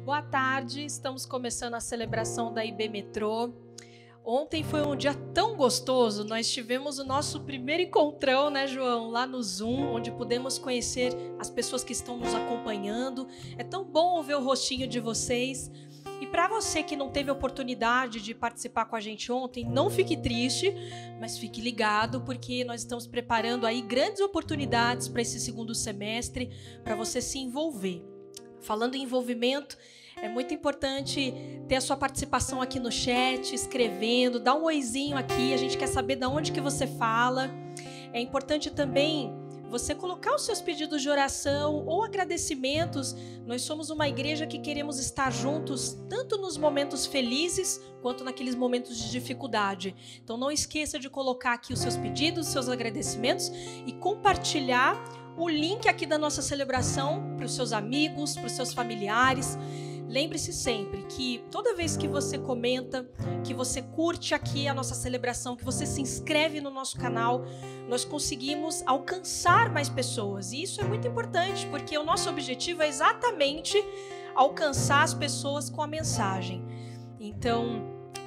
Boa tarde, estamos começando a celebração da IB Metrô. Ontem foi um dia tão gostoso, nós tivemos o nosso primeiro encontrão, né, João? Lá no Zoom, onde pudemos conhecer as pessoas que estão nos acompanhando. É tão bom ver o rostinho de vocês. E para você que não teve oportunidade de participar com a gente ontem, não fique triste, mas fique ligado, porque nós estamos preparando aí grandes oportunidades para esse segundo semestre, para você se envolver. Falando em envolvimento, é muito importante ter a sua participação aqui no chat, escrevendo, dá um oizinho aqui, a gente quer saber de onde que você fala. É importante também você colocar os seus pedidos de oração ou agradecimentos. Nós somos uma igreja que queremos estar juntos, tanto nos momentos felizes, quanto naqueles momentos de dificuldade. Então não esqueça de colocar aqui os seus pedidos, os seus agradecimentos e compartilhar o link aqui da nossa celebração para os seus amigos, para os seus familiares. Lembre-se sempre que toda vez que você comenta, que você curte aqui a nossa celebração, que você se inscreve no nosso canal, nós conseguimos alcançar mais pessoas. E isso é muito importante, porque o nosso objetivo é exatamente alcançar as pessoas com a mensagem. Então,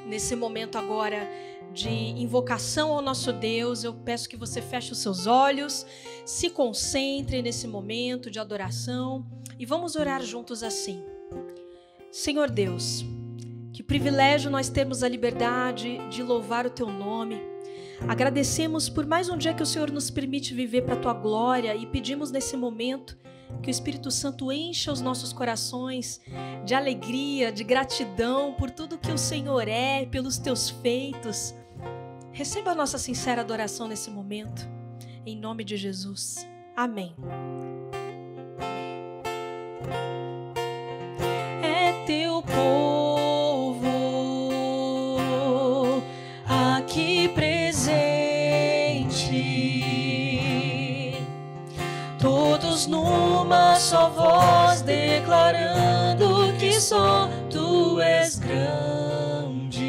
nesse momento agora de invocação ao nosso Deus, eu peço que você feche os seus olhos, se concentre nesse momento de adoração e vamos orar juntos assim. Senhor Deus, que privilégio nós termos a liberdade de louvar o Teu nome. Agradecemos por mais um dia que o Senhor nos permite viver para a Tua glória e pedimos nesse momento que o Espírito Santo encha os nossos corações de alegria, de gratidão por tudo que o Senhor é, pelos Teus feitos. Receba a nossa sincera adoração nesse momento, em nome de Jesus. Amém. É Teu povo aqui presente, todos numa só voz declarando que só Tu és grande,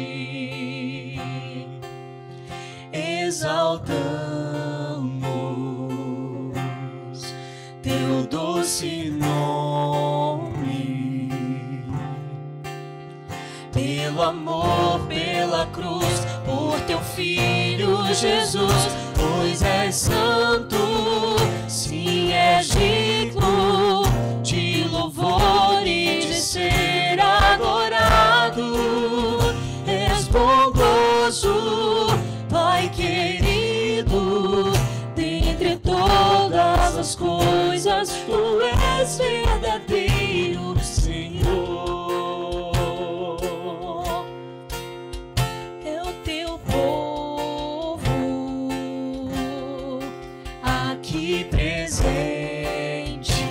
exaltamos Teu doce nome, pelo amor, pela cruz, por Teu Filho Jesus, pois és santo, sim, és digno de louvor e de ser adorado. És bondoso, Pai querido, dentre todas as coisas, Tu és verdadeiro, Senhor. É o Teu povo aqui presente,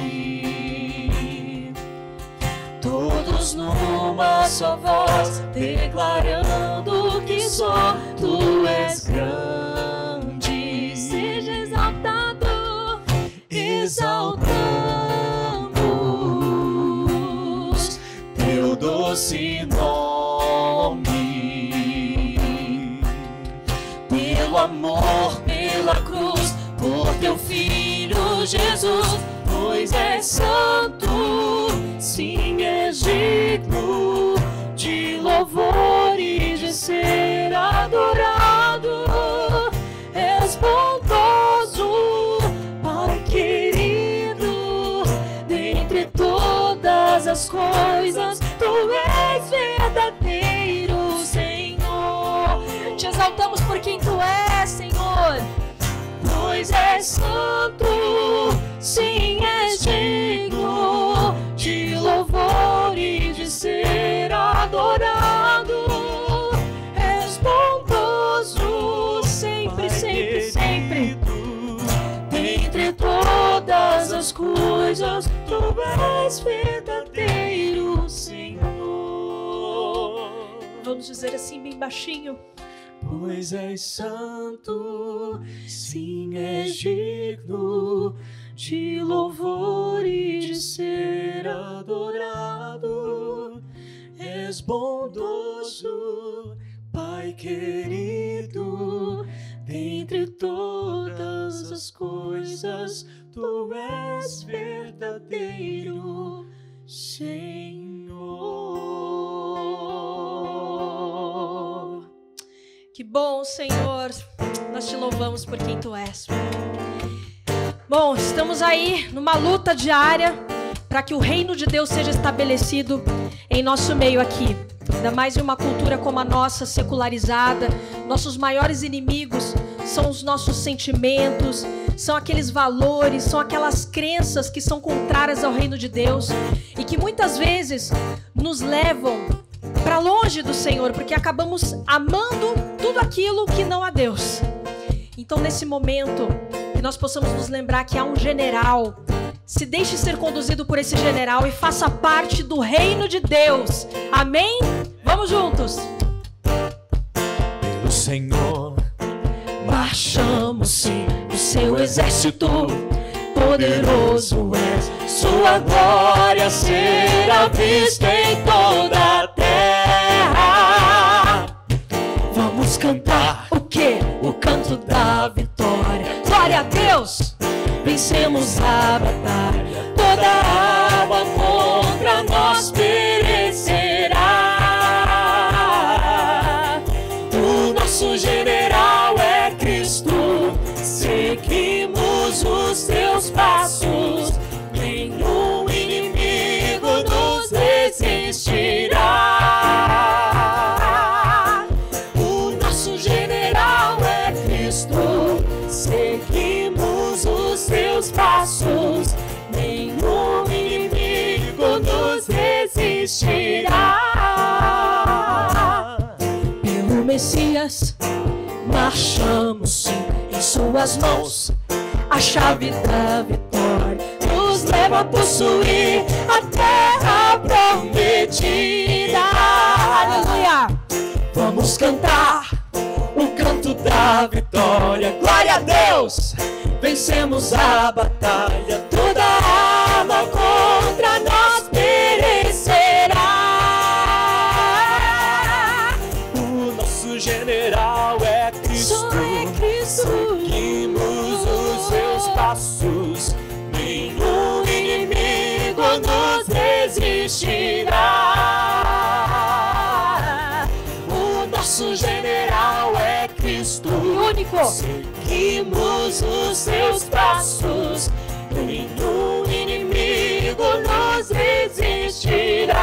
todos numa só voz declarando que só Tu és grande. Seja exaltado, exaltamos Teu doce nome, pelo amor, pela cruz, por Teu Filho Jesus, pois és santo, sim, és digno de louvor e de ser adorado. És bondoso, Pai querido, dentre todas as coisas, Tu és verdadeiro, Senhor. Te exaltamos por quem Tu és, Senhor. Pois és santo, sim, és digno de louvor e de ser adorado. És bondoso, sempre, sempre, sempre. Dentre todas as coisas, Tu és verdadeiro, Senhor. Vamos dizer assim bem baixinho. Pois és santo, sim, és digno de louvor e de ser adorado. És bondoso, Pai querido, dentre todas as coisas, Tu és verdadeiro, Senhor. Que bom, Senhor. Nós te louvamos por quem tu és. Bom, estamos aí numa luta diária para que o reino de Deus seja estabelecido em nosso meio aqui. Ainda mais em uma cultura como a nossa, secularizada. Nossos maiores inimigos são os nossos sentimentos, são aqueles valores, são aquelas crenças que são contrárias ao reino de Deus e que muitas vezes nos levam para longe do Senhor, porque acabamos amando tudo aquilo que não a Deus. Então, nesse momento, que nós possamos nos lembrar que há um general. Se deixe ser conduzido por esse general e faça parte do reino de Deus. Amém? Vamos juntos. Pelo Senhor marchamos sim, o seu exército poderoso é. Sua glória será vista em toda a terra. Vamos cantar o quê? O canto da vitória. Glória a Deus! Vencemos a batalha, toda alma contra nós perecerá. O nosso general é Cristo, seguimos os seus passos, nenhum inimigo nos resistirá. O nosso general é Cristo, seguimos os seus passos, nenhum inimigo nos resistirá. Pelo Messias marchamos sim, em suas mãos a chave da vitória nos leva a possuir a terra prometida. Aleluia! Vamos cantar o canto da vitória. Glória a Deus! Vencemos a batalha, toda alma contra nós perecerá. O nosso general é Cristo, seguimos os seus passos, nenhum inimigo nos resistirá. O nosso general é Cristo, único. Seguimos os seus passos, nenhum inimigo nos resistirá.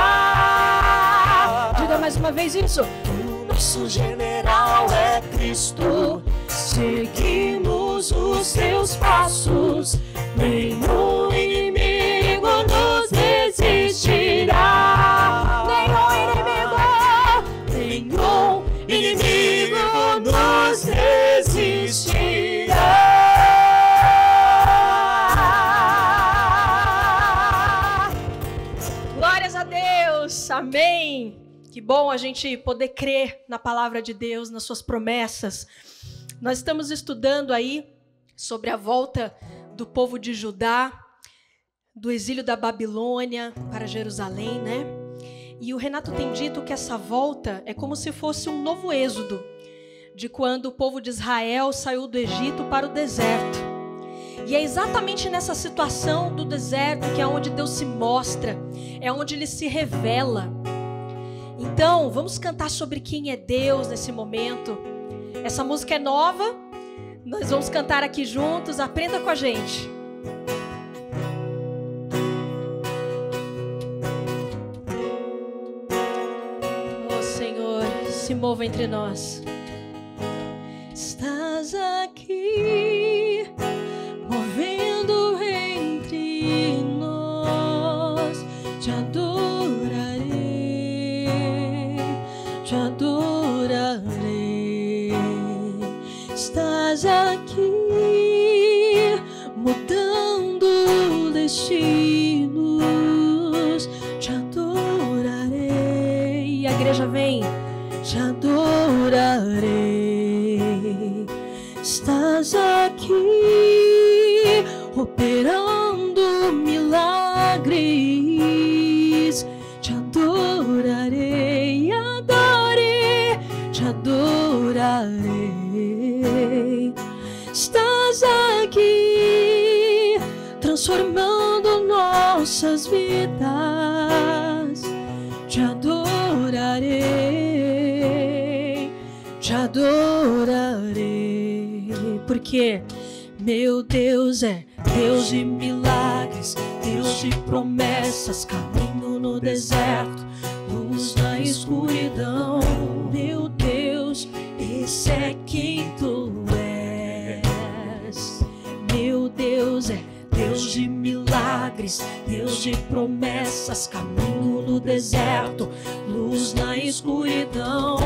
Diga mais uma vez isso. O nosso general é Cristo, seguimos os seus passos, nenhum inimigo nos resistirá. Nenhum inimigo nos resistirá. Glórias a Deus, amém. Que bom a gente poder crer na palavra de Deus, nas suas promessas. Nós estamos estudando aí sobre a volta do povo de Judá, do exílio da Babilônia para Jerusalém, né? E o Renato tem dito que essa volta é como se fosse um novo êxodo, de quando o povo de Israel saiu do Egito para o deserto. E é exatamente nessa situação do deserto que é onde Deus se mostra, é onde Ele se revela. Então, vamos cantar sobre quem é Deus nesse momento. Essa música é nova, nós vamos cantar aqui juntos, aprenda com a gente. Oh Senhor, se mova entre nós. Estás aqui, movendo entre nós, te adorarei, te adorarei. Estás aqui, mudando destinos, te adorarei. E a igreja vem, te adorarei. Estás aqui, operando milagres, te adorarei, te adorarei. Estás aqui, transformando nossas vidas, te adorarei, te te adorarei, porque meu Deus é Deus de milagres, Deus de promessas, caminho no deserto, luz na escuridão. Meu Deus, esse é quem tu és. Meu Deus é Deus de milagres, Deus de promessas, caminho no deserto, luz na escuridão.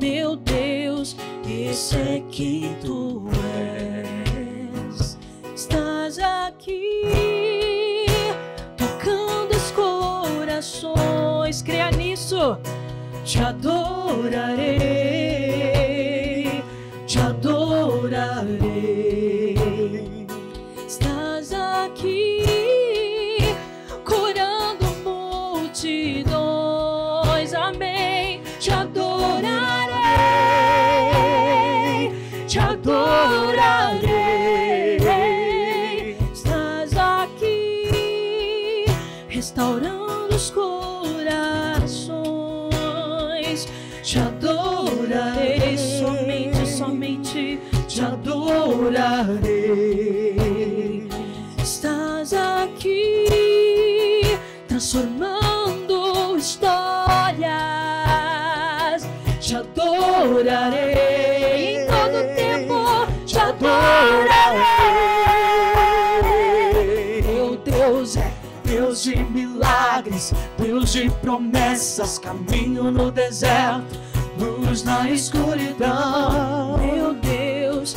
Meu Deus, esse é quem tu és. Estás aqui, tocando os corações. Creia nisso. Te adorarei, te adorarei. Estás aqui, curando multidões. Amém. Te adorarei, te adorarei. Estás aqui, restaurando os corações. Te adorarei, somente te adorarei. Estás aqui, transformando histórias. Te adorarei em todo tempo, te adorarei. Meu Deus é Deus de milagres, Deus de promessas, caminho no deserto, luz na escuridão. Meu Deus,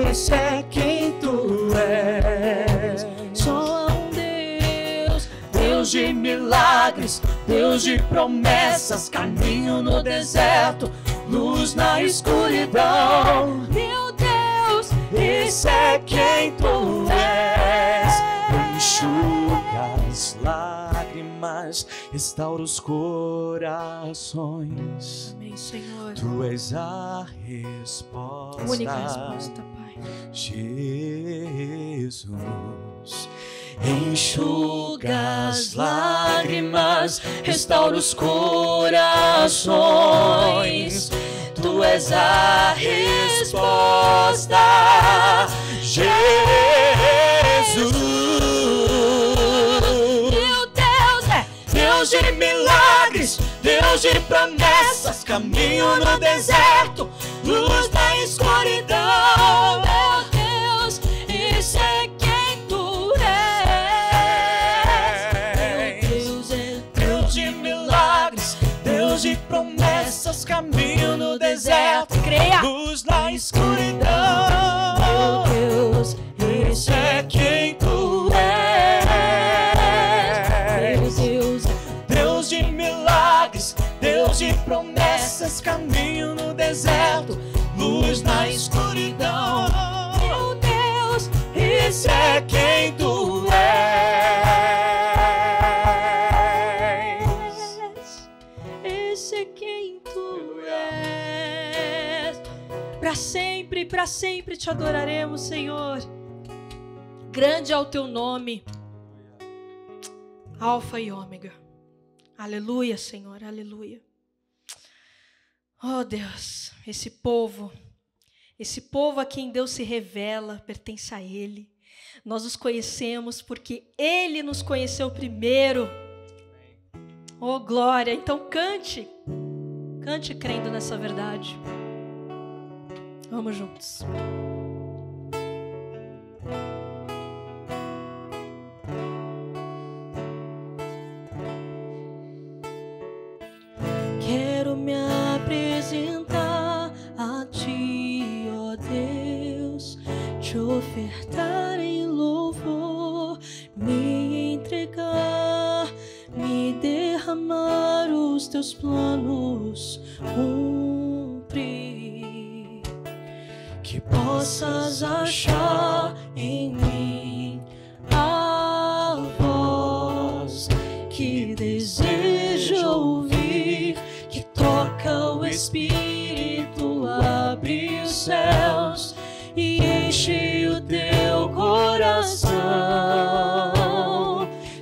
esse é quem tu és. Só há um Deus, Deus de milagres, Deus de promessas, caminho no deserto, luz na escuridão. Meu Deus, esse é quem tu és. Enxuga as lágrimas, restaura os corações. Amém, Senhor. Tu és a resposta. Única resposta, Pai. Jesus, enxuga as lágrimas, restaura os corações. Tu és a resposta, Jesus. Meu Deus é Deus de milagres, Deus de promessas, caminho no deserto, luz na escuridão. Meu Deus, esse é quem tu és. Meu Deus é Deus de milagres, Deus de promessas, caminho no deserto, Creia. luz na escuridão. Meu Deus, Esse é quem tu és. meu Deus, Deus de milagres, Deus de promessas, caminho no deserto, luz na escuridão. meu Deus, Esse é quem tu és. esse é quem tu és. Para sempre te adoraremos, Senhor. Grande é o teu nome, Alfa e Ômega. Aleluia, Senhor, aleluia. Oh Deus, esse povo a quem Deus se revela, pertence a Ele. Nós os conhecemos porque Ele nos conheceu primeiro. Oh glória, então cante crendo nessa verdade. Vamos juntos. Quero me apresentar a Ti, ó Deus, te ofertar em louvor, me entregar, me derramar os Teus planos, cumprir. Que possas achar em mim a voz que deseja ouvir, que toca o Espírito, abre os céus e enche o teu coração.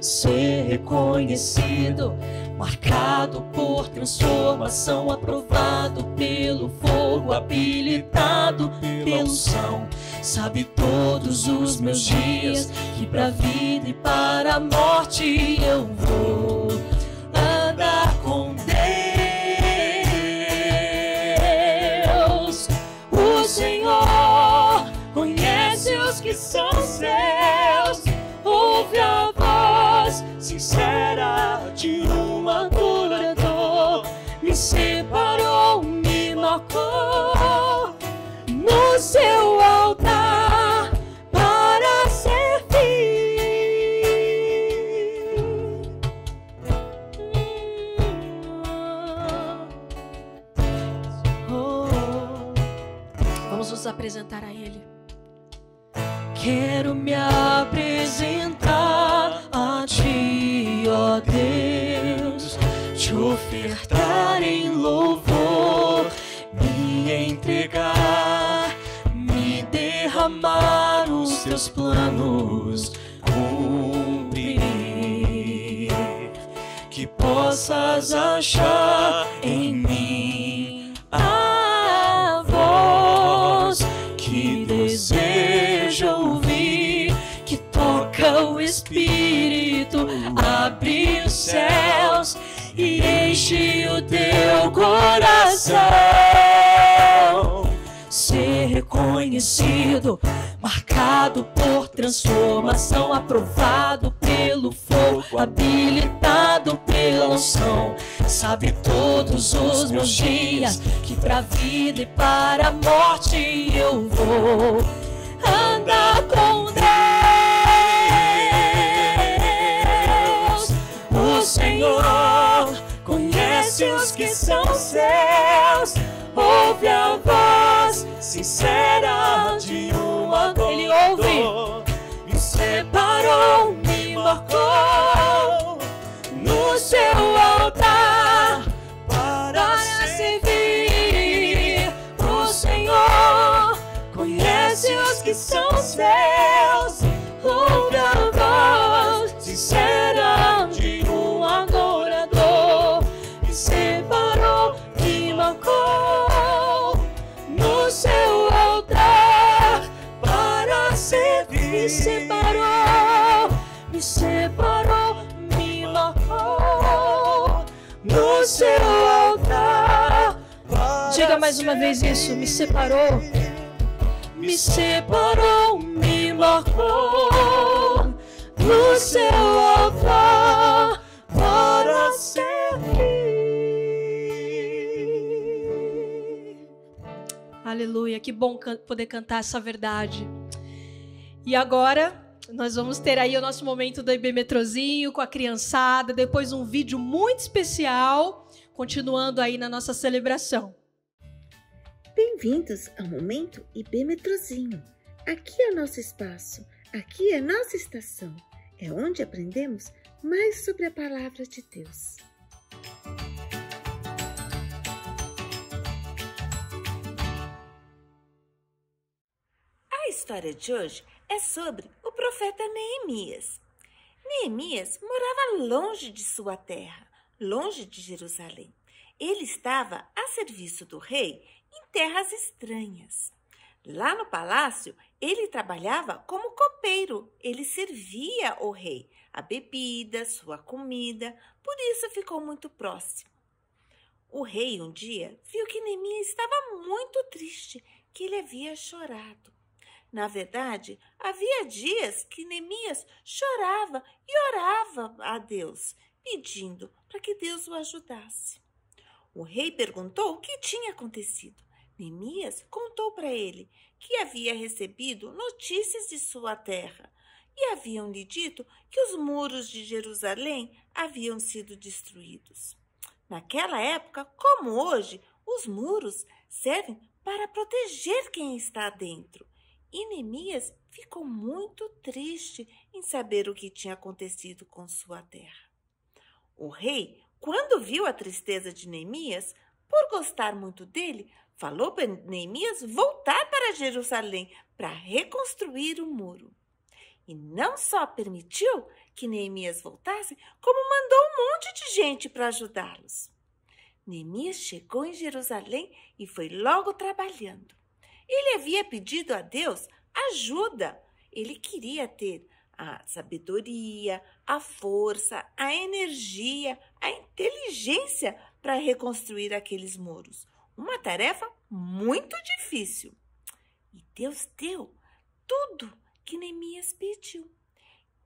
Ser reconhecido marcado por transformação, aprovado pelo fogo, habilitado pela unção. Sabe todos os meus dias, que pra vida e para a morte eu vou andar com Deus. O Senhor conhece os que são seus, ouve a voz sincera de um adorador. Me separou, me marcou no seu altar para servir. Vamos nos apresentar a Ele. Quero me apresentar a Ti, ó Deus, te ofertar em louvor, me entregar, me derramar os Teus planos, cumprir, que possas achar em mim a voz que deseja ouvir, que toca o Espírito, abre os céus e enche o teu coração. Ser reconhecido, marcado por transformação, aprovado pelo fogo, habilitado pela unção. Sabe todos os meus dias, que pra vida e para a morte eu vou andar com Deus. O Senhor conhece os que são seus, ouve a voz sincera de um adorador. Ele ouve. Me separou, me marcou no seu altar para servir. O Senhor conhece os que são seus, ouve a voz sincera de um adorador. Me separou, me marcou no seu altar para servir. Me separou, me separou, me marcou no seu altar. Diga mais uma vez isso. Me separou. Me separou, me marcou no seu altar para servir. Aleluia. Que bom poder cantar essa verdade. E agora nós vamos ter aí o nosso momento do IB Metrozinho com a criançada, depois um vídeo muito especial, continuando aí na nossa celebração. Bem-vindos ao Momento IB Metrozinho. Aqui é o nosso espaço, aqui é a nossa estação. É onde aprendemos mais sobre a Palavra de Deus. A história de hoje é sobre o profeta Neemias. Neemias morava longe de sua terra, longe de Jerusalém. Ele estava a serviço do rei em terras estranhas. Lá no palácio, ele trabalhava como copeiro. Ele servia o rei a bebida, sua comida, por isso ficou muito próximo. O rei um dia viu que Neemias estava muito triste, que ele havia chorado. Na verdade, havia dias que Neemias chorava e orava a Deus, pedindo para que Deus o ajudasse. O rei perguntou o que tinha acontecido. Neemias contou para ele que havia recebido notícias de sua terra e haviam lhe dito que os muros de Jerusalém haviam sido destruídos. Naquela época, como hoje, os muros servem para proteger quem está dentro. E Neemias ficou muito triste em saber o que tinha acontecido com sua terra. O rei, quando viu a tristeza de Neemias, por gostar muito dele, falou para Neemias voltar para Jerusalém para reconstruir o muro. E não só permitiu que Neemias voltasse, como mandou um monte de gente para ajudá-los. Neemias chegou em Jerusalém e foi logo trabalhando. Ele havia pedido a Deus ajuda. Ele queria ter a sabedoria, a força, a energia, a inteligência para reconstruir aqueles muros. Uma tarefa muito difícil. E Deus deu tudo que Neemias pediu.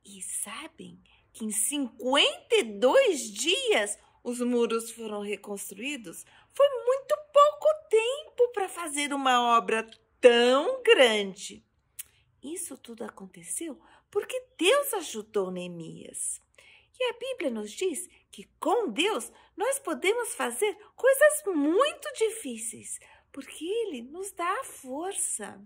E sabem que em 52 dias os muros foram reconstruídos? Foi muito pouco tempo para fazer uma obra tão grande. Isso tudo aconteceu porque Deus ajudou Neemias. E a Bíblia nos diz que com Deus nós podemos fazer coisas muito difíceis, porque Ele nos dá a força.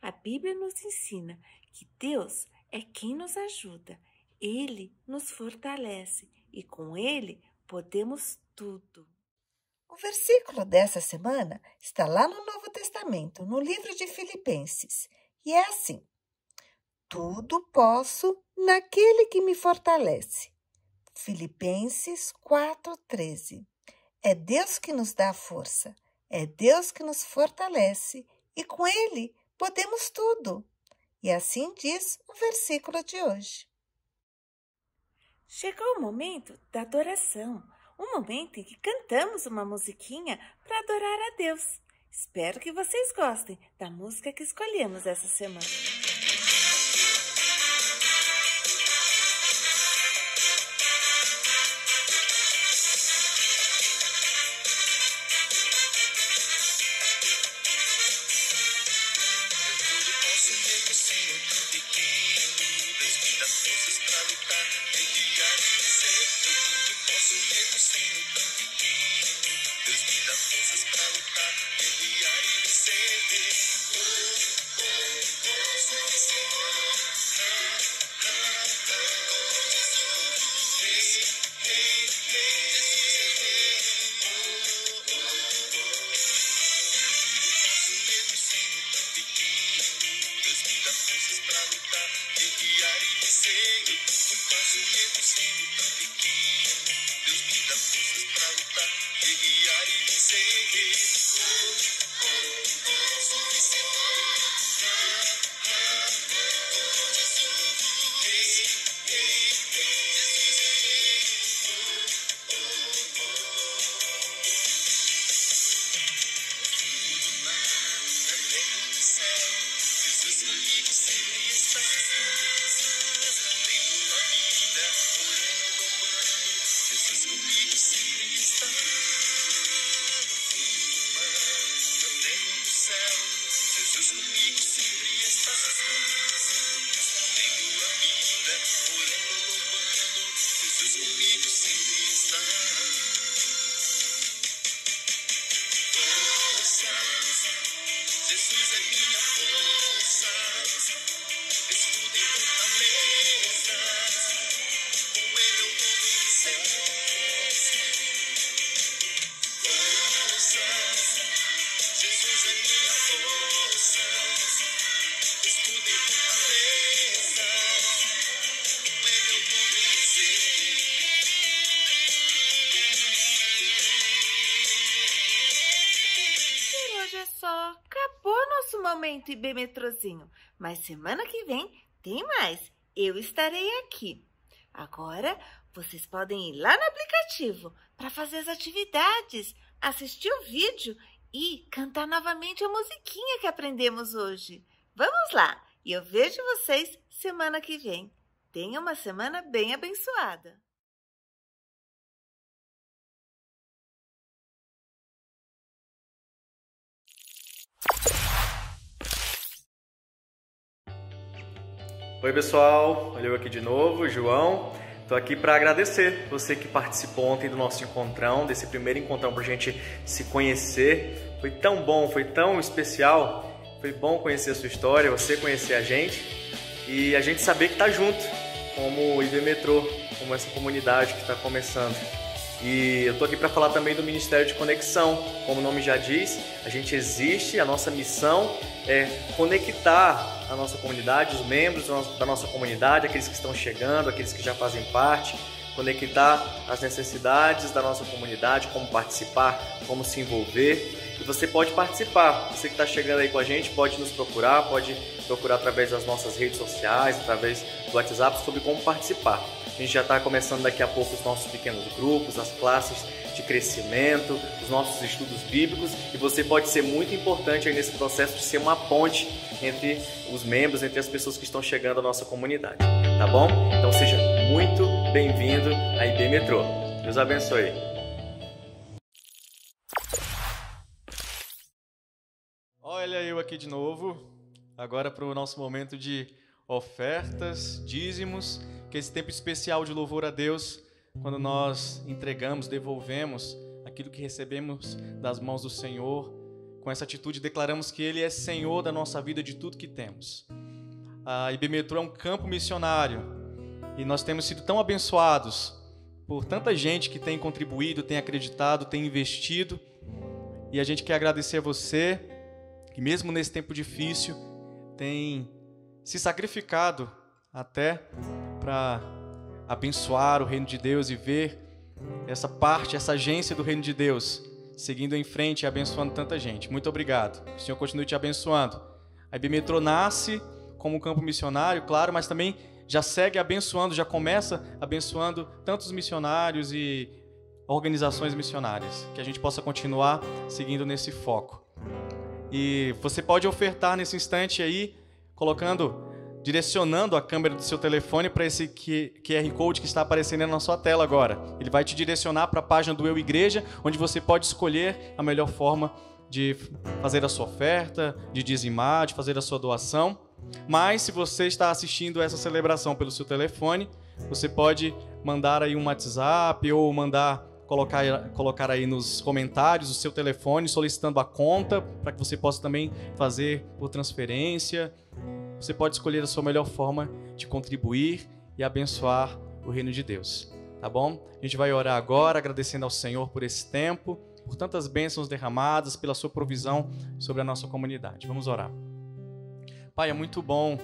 A Bíblia nos ensina que Deus é quem nos ajuda. Ele nos fortalece e com Ele podemos tudo. O versículo dessa semana está lá no Novo Testamento, no livro de Filipenses. E é assim: tudo posso naquele que me fortalece. Filipenses 4:13. É Deus que nos dá a força, é Deus que nos fortalece e com Ele podemos tudo. E assim diz o versículo de hoje. Chegou o momento da adoração, um momento em que cantamos uma musiquinha para adorar a Deus. Espero que vocês gostem da música que escolhemos essa semana. Acabou nosso momento IB Metrozinho, mas semana que vem tem mais. Eu estarei aqui. Agora vocês podem ir lá no aplicativo para fazer as atividades, assistir o vídeo e cantar novamente a musiquinha que aprendemos hoje. Vamos lá e eu vejo vocês semana que vem. Tenha uma semana bem abençoada. Oi pessoal, olha eu aqui de novo, João. Estou aqui para agradecer você que participou ontem do nosso encontrão, desse primeiro encontrão para a gente se conhecer. Foi tão bom, foi tão especial, foi bom conhecer a sua história, você conhecer a gente e a gente saber que está junto, como o IB Metrô, como essa comunidade que está começando. E eu estou aqui para falar também do Ministério de Conexão. Como o nome já diz, a gente existe, a nossa missão é conectar a nossa comunidade, os membros da nossa comunidade, aqueles que estão chegando, aqueles que já fazem parte, conectar as necessidades da nossa comunidade, como participar, como se envolver. E você pode participar, você que está chegando aí com a gente pode nos procurar, pode procurar através das nossas redes sociais, através do WhatsApp sobre como participar. A gente já está começando daqui a pouco os nossos pequenos grupos, as classes de crescimento, os nossos estudos bíblicos, e você pode ser muito importante aí nesse processo de ser uma ponte entre os membros, entre as pessoas que estão chegando à nossa comunidade, tá bom? Então seja muito bem-vindo à IB Metrô. Deus abençoe. Olha eu aqui de novo, agora para o nosso momento de ofertas, dízimos, que é esse tempo especial de louvor a Deus, quando nós entregamos, devolvemos aquilo que recebemos das mãos do Senhor. Com essa atitude declaramos que Ele é Senhor da nossa vida, de tudo que temos. A IB Metrô é um campo missionário e nós temos sido tão abençoados por tanta gente que tem contribuído, tem acreditado, tem investido, e a gente quer agradecer a você que mesmo nesse tempo difícil tem se sacrificado até para abençoar o reino de Deus e ver essa parte, essa agência do reino de Deus seguindo em frente e abençoando tanta gente. Muito obrigado. Que o Senhor continue te abençoando. A IB Metrô nasce como um campo missionário, claro, mas também já segue abençoando, já começa abençoando tantos missionários e organizações missionárias. Que a gente possa continuar seguindo nesse foco. E você pode ofertar nesse instante aí, direcionando a câmera do seu telefone para esse QR Code que está aparecendo na sua tela agora. Ele vai te direcionar para a página do Eu Igreja, onde você pode escolher a melhor forma de fazer a sua oferta, de dizimar, de fazer a sua doação. Mas se você está assistindo essa celebração pelo seu telefone, você pode mandar aí um WhatsApp ou colocar aí nos comentários o seu telefone solicitando a conta para que você possa também fazer por transferência. Você pode escolher a sua melhor forma de contribuir e abençoar o reino de Deus, tá bom? A gente vai orar agora agradecendo ao Senhor por esse tempo, por tantas bênçãos derramadas, pela sua provisão sobre a nossa comunidade. Vamos orar. Pai, é muito bom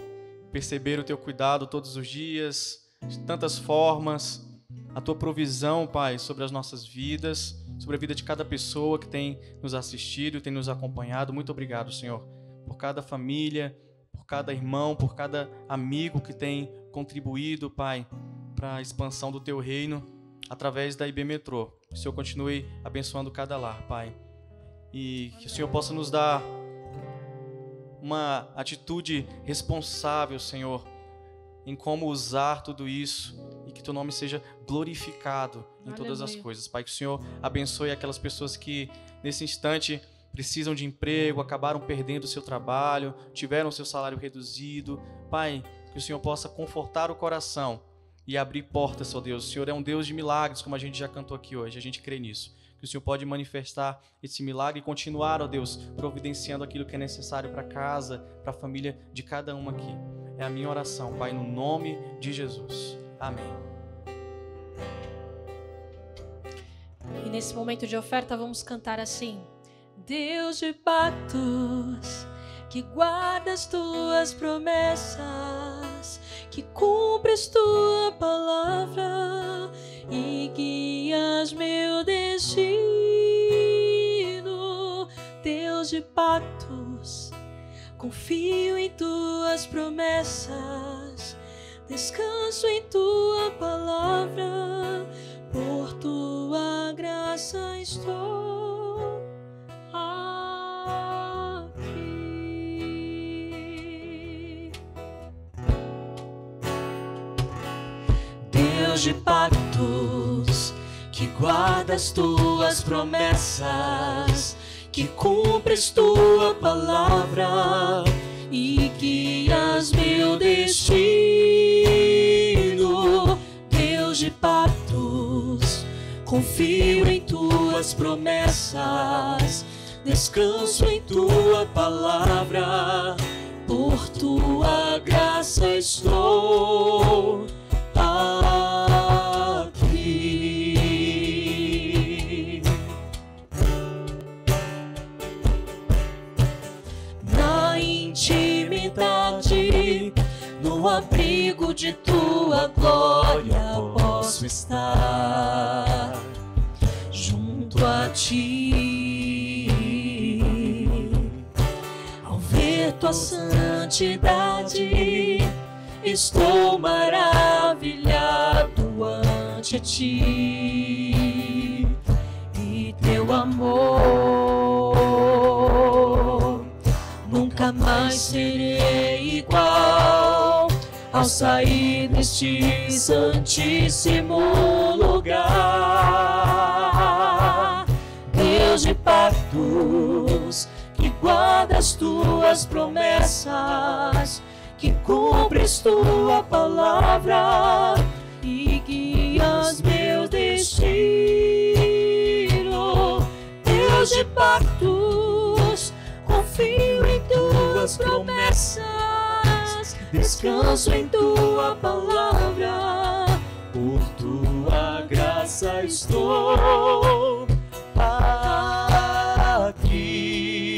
perceber o teu cuidado todos os dias, de tantas formas, a tua provisão, Pai, sobre as nossas vidas, sobre a vida de cada pessoa que tem nos assistido, tem nos acompanhado. Muito obrigado, Senhor, por cada família, por cada irmão, por cada amigo que tem contribuído, Pai, para a expansão do Teu reino através da IB Metrô. Que o Senhor continue abençoando cada lar, Pai. E que o Senhor possa nos dar uma atitude responsável, Senhor, em como usar tudo isso e que Teu nome seja glorificado em todas as coisas. Pai, que o Senhor abençoe aquelas pessoas que nesse instante precisam de emprego, acabaram perdendo o seu trabalho, tiveram o seu salário reduzido. Pai, que o Senhor possa confortar o coração e abrir portas, ó Deus. O Senhor é um Deus de milagres, como a gente já cantou aqui hoje, a gente crê nisso. Que o Senhor pode manifestar esse milagre e continuar, ó Deus, providenciando aquilo que é necessário para casa, para a família de cada um aqui. É a minha oração, Pai, no nome de Jesus. Amém. E nesse momento de oferta vamos cantar assim: Deus de pactos, que guardas tuas promessas, que cumpres tua palavra e guias meu destino. Deus de pactos, confio em tuas promessas, descanso em tua palavra, por tua graça estou aqui. Deus de pactos, que guardas tuas promessas, que cumpres tua palavra e guias meu destino. Deus de pactos, confio em tuas promessas, descanso em tua palavra, por tua graça estou aqui. abrigo de tua glória posso estar junto a ti. Ao ver tua santidade, estou maravilhado ante ti, e teu amor nunca mais serei igual ao sair deste santíssimo lugar. Deus de pactos, que guardas tuas promessas, que cumpres tua palavra e guias meu destino. Deus de pactos, confio em tuas promessas, descanso em tua palavra, por tua graça estou aqui.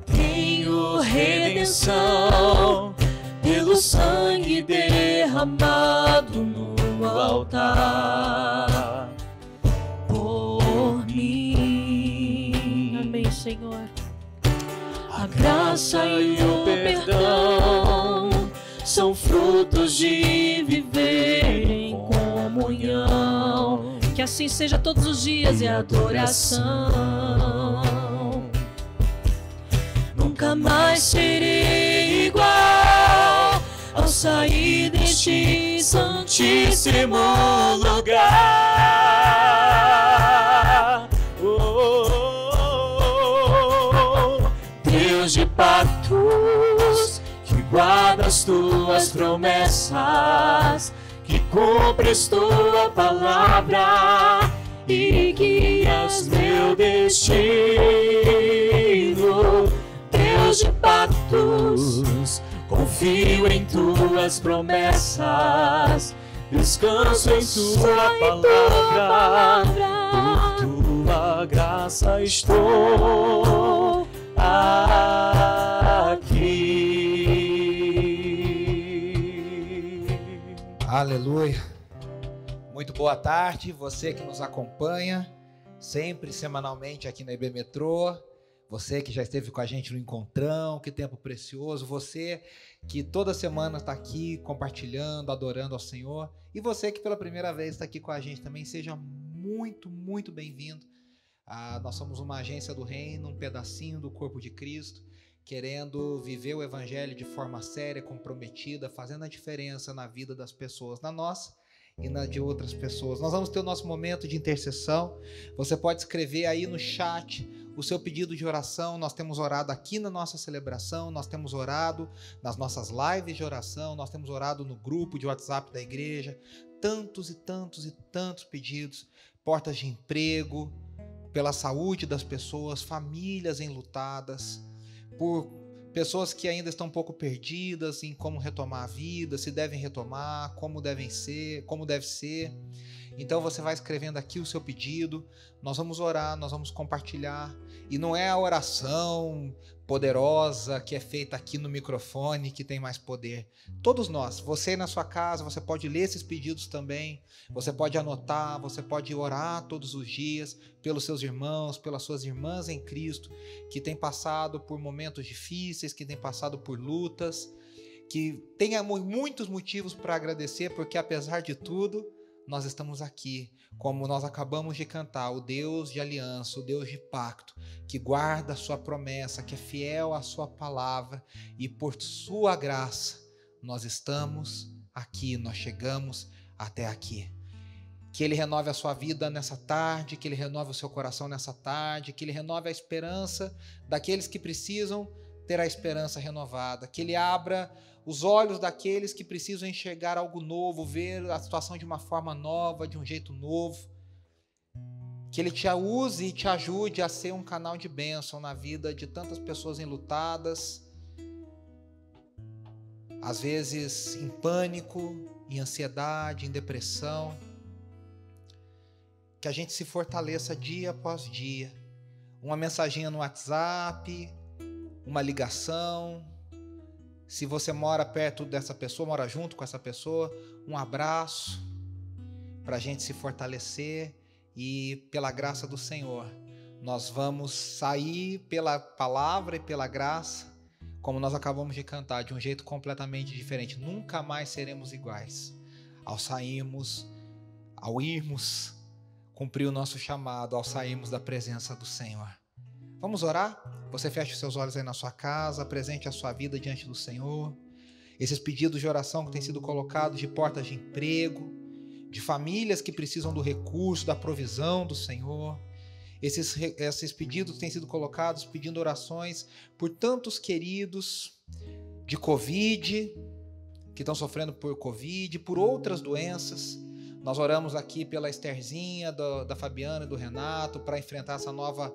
Tenho redenção pelo sangue derramado no altar por mim. Amém, Senhor. A graça e o perdão são frutos de viver em comunhão. Que assim seja todos os dias E adoração. Nunca mais serei igual ao sair deste santíssimo lugar. Deus de pactos, que guardas tuas promessas, que cumpres tua palavra e guias meu destino. Deus de pactos, confio em tuas promessas, descanso em tua palavra, por tua graça estou aqui. Aleluia. Muito boa tarde, você que nos acompanha sempre, semanalmente aqui na IB Metrô, você que já esteve com a gente no Encontrão, que tempo precioso, você que toda semana está aqui compartilhando, adorando ao Senhor, e você que pela primeira vez está aqui com a gente também, seja muito, muito bem-vindo. Nós somos uma agência do Reino, um pedacinho do corpo de Cristo, querendo viver o Evangelho de forma séria, comprometida, fazendo a diferença na vida das pessoas, na nossa e na de outras pessoas. Nós vamos ter o nosso momento de intercessão. Você pode escrever aí no chat o seu pedido de oração. Nós temos orado aqui na nossa celebração, nós temos orado nas nossas lives de oração, nós temos orado no grupo de WhatsApp da igreja. Tantos e tantos e tantos pedidos, portas de emprego, pela saúde das pessoas, famílias enlutadas, por pessoas que ainda estão um pouco perdidas em como retomar a vida, se devem retomar, como deve ser. Então você vai escrevendo aqui o seu pedido, nós vamos orar, nós vamos compartilhar. E não é a oração poderosa que é feita aqui no microfone que tem mais poder. Todos nós, você na sua casa, você pode ler esses pedidos também, você pode anotar, você pode orar todos os dias pelos seus irmãos, pelas suas irmãs em Cristo, que têm passado por momentos difíceis, que têm passado por lutas, que tenha muitos motivos para agradecer, porque apesar de tudo, nós estamos aqui, como nós acabamos de cantar, o Deus de aliança, o Deus de pacto, que guarda a sua promessa, que é fiel à sua palavra, e por sua graça nós estamos aqui, nós chegamos até aqui. Que Ele renove a sua vida nessa tarde, que Ele renove o seu coração nessa tarde, que Ele renove a esperança daqueles que precisam ter a esperança renovada, que Ele abra os olhos daqueles que precisam enxergar algo novo, ver a situação de uma forma nova, de um jeito novo. Que Ele te use e te ajude a ser um canal de bênção na vida de tantas pessoas enlutadas, às vezes em pânico, em ansiedade, em depressão. Que a gente se fortaleça dia após dia, uma mensaginha no WhatsApp, uma ligação. Se você mora perto dessa pessoa, mora junto com essa pessoa, um abraço para a gente se fortalecer e, pela graça do Senhor, nós vamos sair pela palavra e pela graça, como nós acabamos de cantar, de um jeito completamente diferente. Nunca mais seremos iguais ao sairmos, ao irmos cumprir o nosso chamado, ao sairmos da presença do Senhor. Vamos orar? Você fecha os seus olhos aí na sua casa, apresente a sua vida diante do Senhor. Esses pedidos de oração que têm sido colocados de portas de emprego, de famílias que precisam do recurso, da provisão do Senhor. Esses pedidos têm sido colocados pedindo orações por tantos queridos de Covid, que estão sofrendo por Covid, por outras doenças. Nós oramos aqui pela Estherzinha, da Fabiana e do Renato, para enfrentar essa nova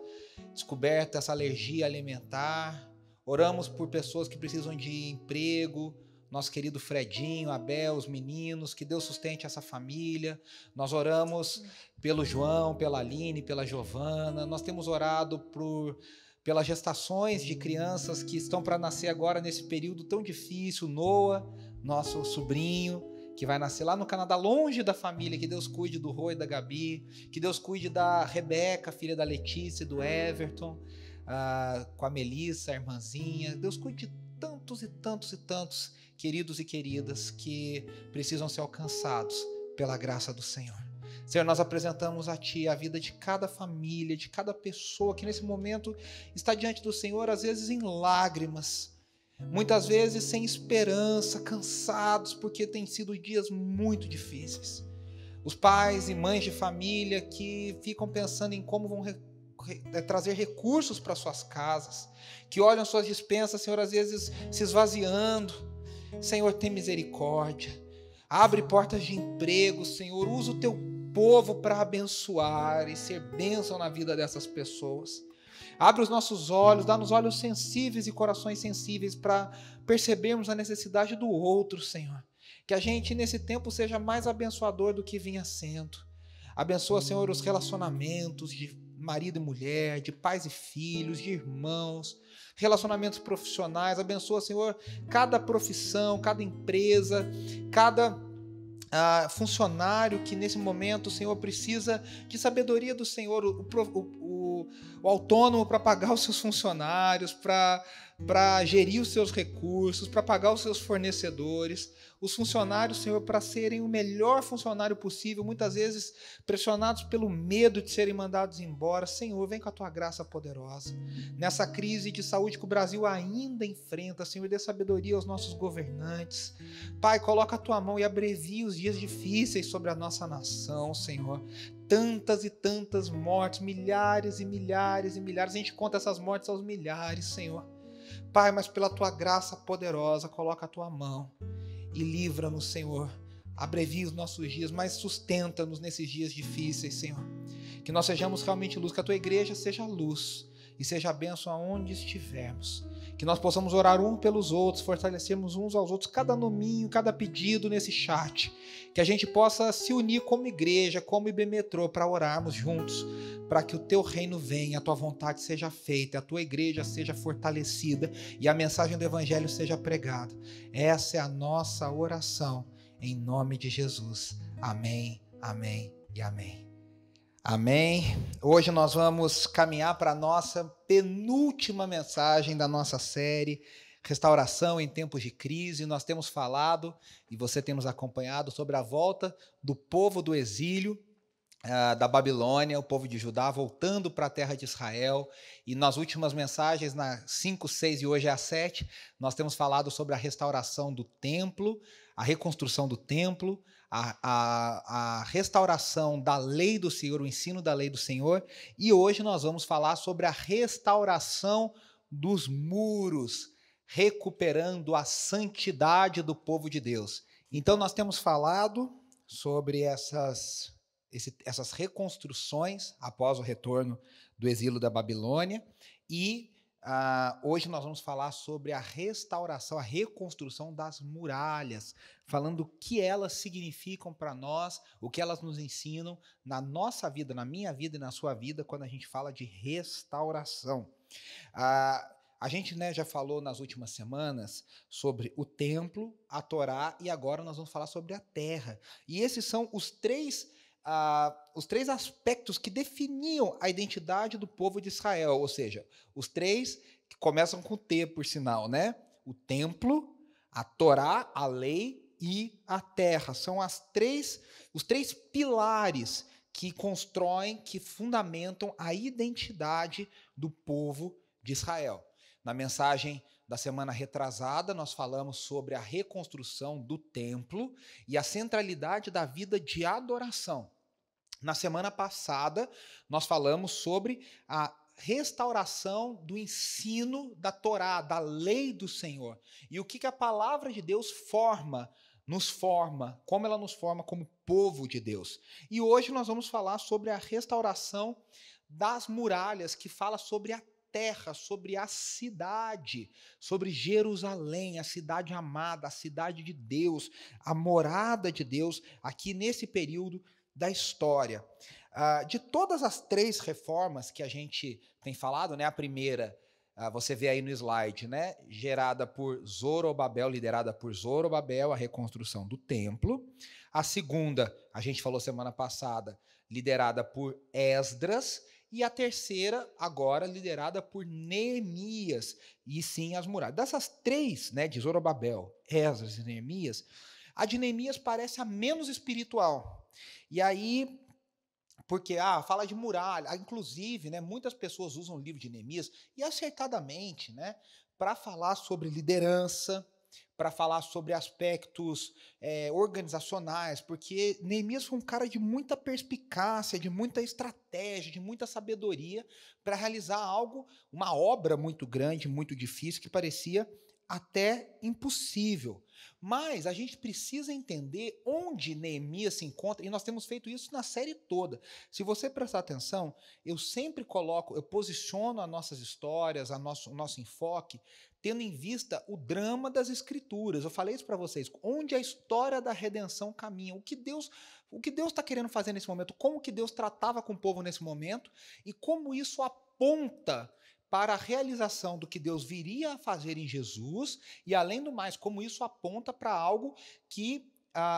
descoberta, essa alergia alimentar. Oramos por pessoas que precisam de emprego, nosso querido Fredinho, Abel, os meninos, que Deus sustente essa família. Nós oramos pelo João, pela Aline, pela Giovana. Nós temos orado pelas gestações de crianças que estão para nascer agora nesse período tão difícil. Noah, nosso sobrinho, que vai nascer lá no Canadá, longe da família. Que Deus cuide do Rô e da Gabi, que Deus cuide da Rebeca, filha da Letícia e do Everton, com a Melissa, a irmãzinha. Deus cuide de tantos e tantos e tantos queridos e queridas que precisam ser alcançados pela graça do Senhor. Senhor, nós apresentamos a Ti a vida de cada família, de cada pessoa que nesse momento está diante do Senhor, às vezes em lágrimas, muitas vezes sem esperança, cansados, porque têm sido dias muito difíceis. Os pais e mães de família que ficam pensando em como vão trazer recursos para suas casas, que olham suas despensas, Senhor, às vezes se esvaziando. Senhor, tem misericórdia. Abre portas de emprego, Senhor. Usa o Teu povo para abençoar e ser bênção na vida dessas pessoas. Abre os nossos olhos, dá-nos olhos sensíveis e corações sensíveis para percebermos a necessidade do outro, Senhor. Que a gente nesse tempo seja mais abençoador do que vinha sendo. Abençoa, Senhor, os relacionamentos de marido e mulher, de pais e filhos, de irmãos, relacionamentos profissionais. Abençoa, Senhor, cada profissão, cada empresa, cada funcionário que nesse momento, Senhor, precisa de sabedoria do Senhor, o autônomo para pagar os seus funcionários, para gerir os seus recursos, para pagar os seus fornecedores, os funcionários, Senhor, para serem o melhor funcionário possível, muitas vezes pressionados pelo medo de serem mandados embora. Senhor, vem com a Tua graça poderosa. Nessa crise de saúde que o Brasil ainda enfrenta, Senhor, dê sabedoria aos nossos governantes. Pai, coloca a Tua mão e abrevia os dias difíceis sobre a nossa nação, Senhor. Tantas e tantas mortes, milhares e milhares e milhares. A gente conta essas mortes aos milhares, Senhor. Pai, mas pela Tua graça poderosa, coloca a Tua mão e livra-nos, Senhor. Abrevia os nossos dias, mas sustenta-nos nesses dias difíceis, Senhor. Que nós sejamos realmente luz, que a Tua igreja seja luz e seja bênção aonde estivermos. Que nós possamos orar uns pelos outros, fortalecermos uns aos outros, cada nominho, cada pedido nesse chat. Que a gente possa se unir como igreja, como IBMetrô, para orarmos juntos, para que o Teu reino venha, a Tua vontade seja feita, a Tua igreja seja fortalecida e a mensagem do Evangelho seja pregada. Essa é a nossa oração, em nome de Jesus. Amém, amém e amém. Amém. Hoje nós vamos caminhar para a nossa penúltima mensagem da nossa série, Restauração em Tempos de Crise. Nós temos falado, e você tem nos acompanhado, sobre a volta do povo do exílio da Babilônia, o povo de Judá, voltando para a terra de Israel. E nas últimas mensagens, na 5, 6 e hoje é a 7, nós temos falado sobre a restauração do templo, a reconstrução do templo, a restauração da lei do Senhor, o ensino da lei do Senhor. E hoje nós vamos falar sobre a restauração dos muros, recuperando a santidade do povo de Deus. Então nós temos falado sobre essas reconstruções após o retorno do exílio da Babilônia e Hoje nós vamos falar sobre a restauração, a reconstrução das muralhas, falando o que elas significam para nós, o que elas nos ensinam na nossa vida, na minha vida e na sua vida, quando a gente fala de restauração. A gente, né, já falou nas últimas semanas sobre o templo, a Torá, e agora nós vamos falar sobre a terra. E esses são os três aspectos que definiam a identidade do povo de Israel, ou seja, os três que começam com T, por sinal, né? O templo, a Torá, a lei e a terra. São os três pilares que constroem, que fundamentam a identidade do povo de Israel. Na mensagem da semana retrasada, nós falamos sobre a reconstrução do templo e a centralidade da vida de adoração. Na semana passada, nós falamos sobre a restauração do ensino da Torá, da lei do Senhor. E o que a palavra de Deus nos forma, como ela nos forma como povo de Deus. E hoje nós vamos falar sobre a restauração das muralhas, que fala sobre a terra, sobre a cidade, sobre Jerusalém, a cidade amada, a cidade de Deus, a morada de Deus, aqui nesse período da história. De todas as três reformas que a gente tem falado, né, a primeira, você vê aí no slide, né, liderada por Zorobabel, a reconstrução do templo. A segunda, a gente falou semana passada, liderada por Esdras. E a terceira, agora, liderada por Neemias, e sim as muralhas. Dessas três, né, de Zorobabel, Esdras e Neemias, a de Neemias parece a menos espiritual. E aí, porque fala de muralha, inclusive, né, muitas pessoas usam o livro de Neemias, e acertadamente, né, para falar sobre liderança, para falar sobre aspectos organizacionais, porque Neemias foi um cara de muita perspicácia, de muita estratégia, de muita sabedoria para realizar algo, uma obra muito grande, muito difícil, que parecia até impossível. Mas a gente precisa entender onde Neemias se encontra, e nós temos feito isso na série toda. Se você prestar atenção, eu sempre eu posiciono as nossas histórias, o nosso enfoque, tendo em vista o drama das Escrituras. Eu falei isso para vocês, onde a história da redenção caminha, o que Deus está querendo fazer nesse momento, como que Deus tratava com o povo nesse momento, e como isso aponta para a realização do que Deus viria a fazer em Jesus, e além do mais, como isso aponta para algo que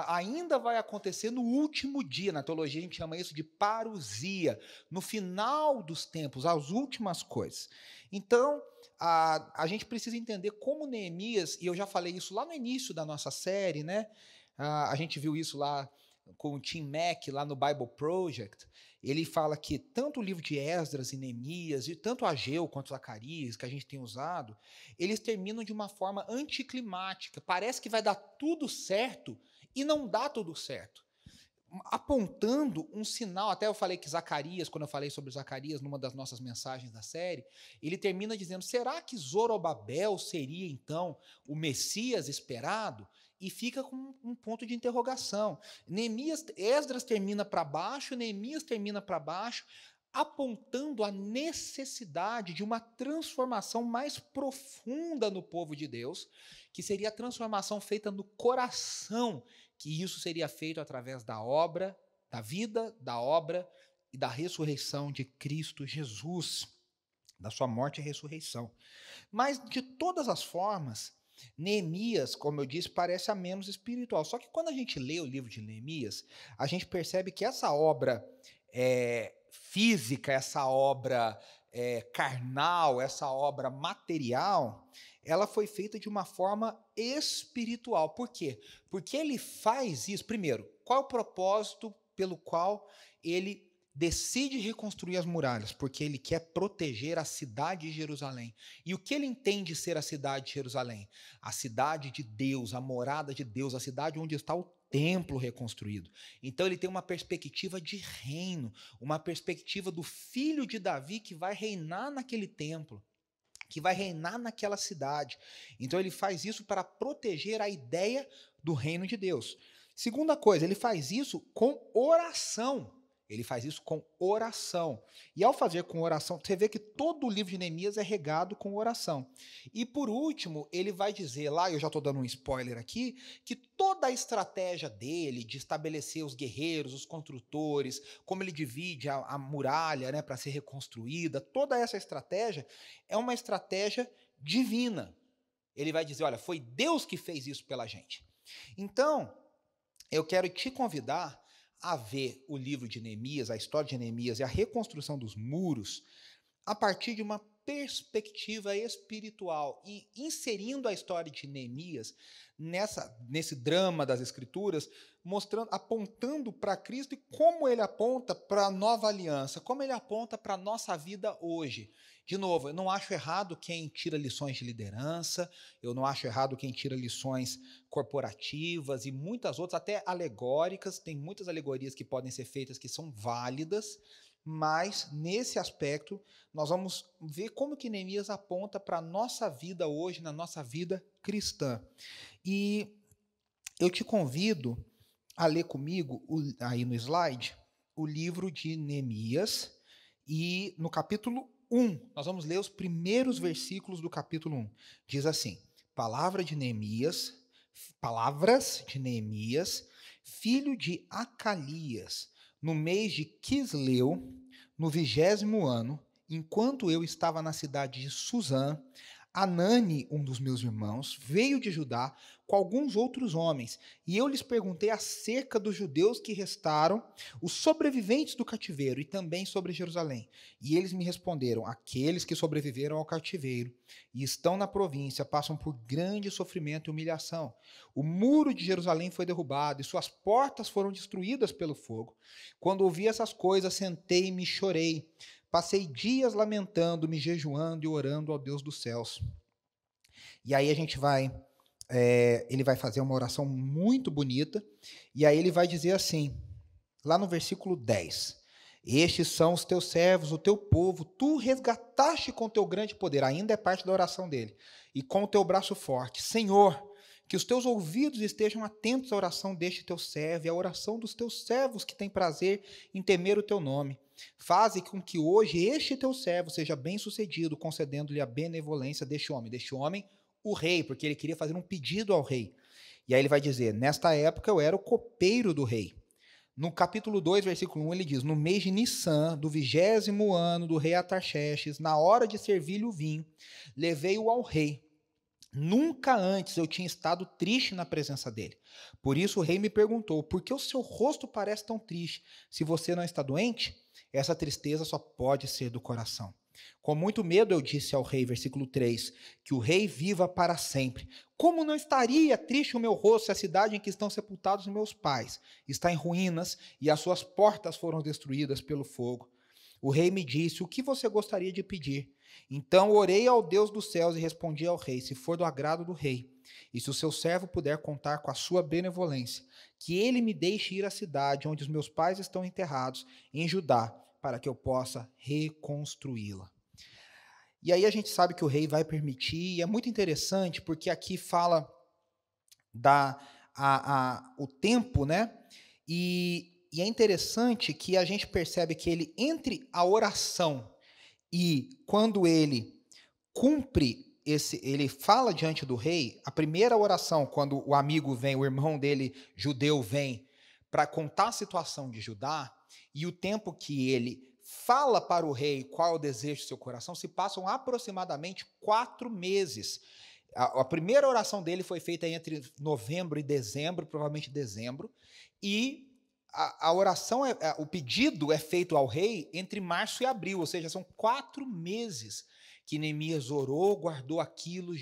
ainda vai acontecer no último dia. Na teologia a gente chama isso de parousia, no final dos tempos, as últimas coisas. Então, a gente precisa entender como Neemias, e eu já falei isso lá no início da nossa série, né? A gente viu isso lá com o Tim Mack, lá no Bible Project. Ele fala que tanto o livro de Esdras e Neemias, e tanto Ageu quanto Zacarias, que a gente tem usado, eles terminam de uma forma anticlimática. Parece que vai dar tudo certo e não dá tudo certo. Apontando um sinal, até eu falei que Zacarias, quando eu falei sobre Zacarias, numa das nossas mensagens da série, ele termina dizendo, será que Zorobabel seria então o Messias esperado? E fica com um ponto de interrogação. Esdras termina para baixo, Neemias termina para baixo, apontando a necessidade de uma transformação mais profunda no povo de Deus, que seria a transformação feita no coração, que isso seria feito através da obra, da vida, da obra e da ressurreição de Cristo Jesus, da sua morte e ressurreição. Mas, de todas as formas, Neemias, como eu disse, parece a menos espiritual. Só que quando a gente lê o livro de Neemias, a gente percebe que essa obra física, essa obra carnal, essa obra material, ela foi feita de uma forma espiritual. Por quê? Porque ele faz isso. Primeiro, qual é o propósito pelo qual ele decide reconstruir as muralhas? Porque ele quer proteger a cidade de Jerusalém. E o que ele entende ser a cidade de Jerusalém? A cidade de Deus, a morada de Deus, a cidade onde está o templo reconstruído. Então ele tem uma perspectiva de reino, uma perspectiva do filho de Davi que vai reinar naquele templo, que vai reinar naquela cidade. Então ele faz isso para proteger a ideia do reino de Deus. Segunda coisa, ele faz isso com oração. Ele faz isso com oração. E ao fazer com oração, você vê que todo o livro de Neemias é regado com oração. E por último, ele vai dizer lá, eu já estou dando um spoiler aqui, que toda a estratégia dele de estabelecer os guerreiros, os construtores, como ele divide a muralha, né, para ser reconstruída, toda essa estratégia é uma estratégia divina. Ele vai dizer, olha, foi Deus que fez isso pela gente. Então, eu quero te convidar a ver o livro de Neemias, a história de Neemias e a reconstrução dos muros a partir de uma perspectiva espiritual e inserindo a história de Neemias nesse drama das Escrituras, mostrando, apontando para Cristo e como ele aponta para a nova aliança, como ele aponta para a nossa vida hoje. De novo, eu não acho errado quem tira lições de liderança, eu não acho errado quem tira lições corporativas e muitas outras, até alegóricas, tem muitas alegorias que podem ser feitas que são válidas, mas nesse aspecto nós vamos ver como que Neemias aponta para a nossa vida hoje, na nossa vida cristã. E eu te convido a ler comigo, aí no slide, o livro de Neemias, e no capítulo 1, nós vamos ler os primeiros versículos do capítulo 1. Diz assim, palavras de Neemias, filho de Acalias, no mês de Quisleu, no 20º ano, enquanto eu estava na cidade de Suzã, Anani, um dos meus irmãos, veio de Judá com alguns outros homens, e eu lhes perguntei acerca dos judeus que restaram, os sobreviventes do cativeiro, e também sobre Jerusalém. E eles me responderam, aqueles que sobreviveram ao cativeiro e estão na província passam por grande sofrimento e humilhação. O muro de Jerusalém foi derrubado e suas portas foram destruídas pelo fogo. Quando ouvi essas coisas, sentei-me e chorei. Passei dias lamentando-me, jejuando e orando ao Deus dos céus. E aí a gente ele vai fazer uma oração muito bonita, e aí ele vai dizer assim, lá no versículo 10, estes são os teus servos, o teu povo, tu resgataste com teu grande poder, ainda é parte da oração dele, e com o teu braço forte. Senhor, que os teus ouvidos estejam atentos à oração deste teu servo e à oração dos teus servos que têm prazer em temer o teu nome. Faze com que hoje este teu servo seja bem-sucedido, concedendo-lhe a benevolência deste homem, o rei, porque ele queria fazer um pedido ao rei. E aí ele vai dizer, nesta época eu era o copeiro do rei. No capítulo 2, versículo 1, ele diz, no mês de Nissan, do 20º ano do rei Artaxerxes, na hora de servir-lhe o vinho, levei-o ao rei. Nunca antes eu tinha estado triste na presença dele. Por isso o rei me perguntou, por que o seu rosto parece tão triste? Se você não está doente, essa tristeza só pode ser do coração. Com muito medo eu disse ao rei, versículo 3, que o rei viva para sempre. Como não estaria triste o meu rosto se a cidade em que estão sepultados meus pais está em ruínas e as suas portas foram destruídas pelo fogo? O rei me disse, o que você gostaria de pedir? Então orei ao Deus dos céus e respondi ao rei, se for do agrado do rei, e se o seu servo puder contar com a sua benevolência, que ele me deixe ir à cidade onde os meus pais estão enterrados, em Judá, para que eu possa reconstruí-la. E aí a gente sabe que o rei vai permitir, e é muito interessante, porque aqui fala o tempo, né? E é interessante que a gente percebe que ele, entre a oração e quando ele cumpre ele fala diante do rei, a primeira oração, quando o amigo vem, o irmão dele, judeu, vem para contar a situação de Judá, e o tempo que ele fala para o rei qual é o desejo do seu coração, se passam aproximadamente 4 meses. A primeira oração dele foi feita entre novembro e dezembro, provavelmente dezembro, e a oração, o pedido é feito ao rei entre março e abril, ou seja, são 4 meses que Neemias orou, guardou aquilo,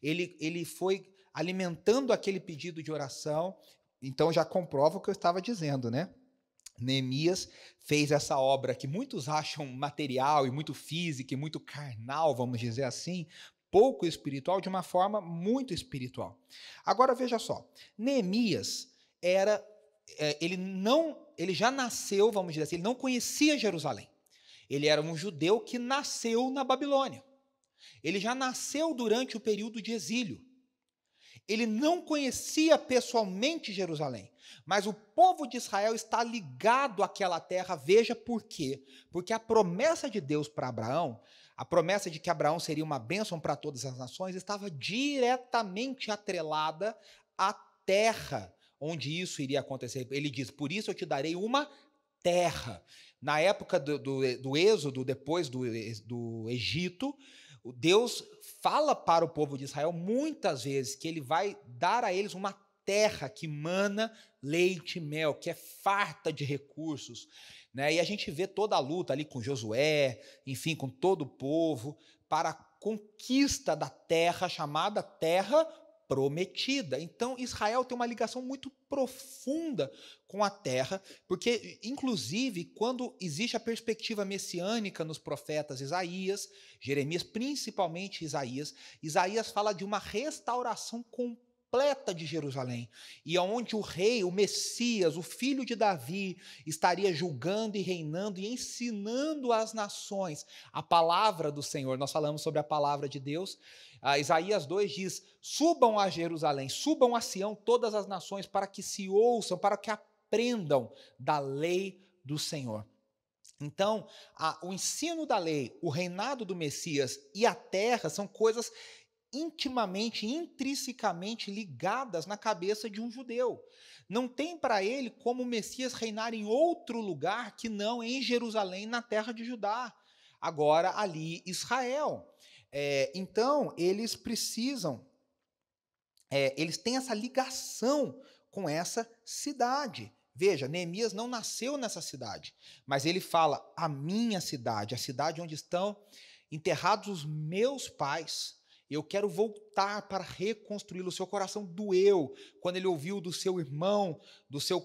ele foi alimentando aquele pedido de oração. Então já comprova o que eu estava dizendo, né? Neemias fez essa obra que muitos acham material e muito física e muito carnal, vamos dizer assim, pouco espiritual, de uma forma muito espiritual. Agora veja só, Neemias ele já nasceu, vamos dizer assim, ele não conhecia Jerusalém. Ele era um judeu que nasceu na Babilônia. Ele já nasceu durante o período de exílio. Ele não conhecia pessoalmente Jerusalém, mas o povo de Israel está ligado àquela terra. Veja por quê. Porque a promessa de Deus para Abraão, a promessa de que Abraão seria uma bênção para todas as nações, estava diretamente atrelada à terra onde isso iria acontecer. Ele diz, por isso eu te darei uma terra. Na época do Êxodo, depois do Egito, Deus fala para o povo de Israel muitas vezes que ele vai dar a eles uma terra que mana leite e mel, que é farta de recursos, né? E a gente vê toda a luta ali com Josué, enfim, com todo o povo, para a conquista da terra chamada Terra Prometida. Então, Israel tem uma ligação muito profunda com a terra, porque, inclusive, quando existe a perspectiva messiânica nos profetas Isaías, Jeremias, principalmente Isaías fala de uma restauração completa de Jerusalém, e onde o rei, o Messias, o filho de Davi, estaria julgando e reinando e ensinando às nações a palavra do Senhor. Nós falamos sobre a palavra de Deus. Isaías 2 diz, subam a Jerusalém, subam a Sião todas as nações, para que se ouçam, para que aprendam da lei do Senhor. Então, o ensino da lei, o reinado do Messias e a terra são coisas intimamente, intrinsecamente ligadas na cabeça de um judeu. Não tem para ele como o Messias reinar em outro lugar que não em Jerusalém, na terra de Judá. Agora, ali, Israel. Então, eles precisam, eles têm essa ligação com essa cidade. Veja, Neemias não nasceu nessa cidade, mas ele fala, a minha cidade, a cidade onde estão enterrados os meus pais, eu quero voltar para reconstruí-lo. O seu coração doeu quando ele ouviu do seu irmão, do seu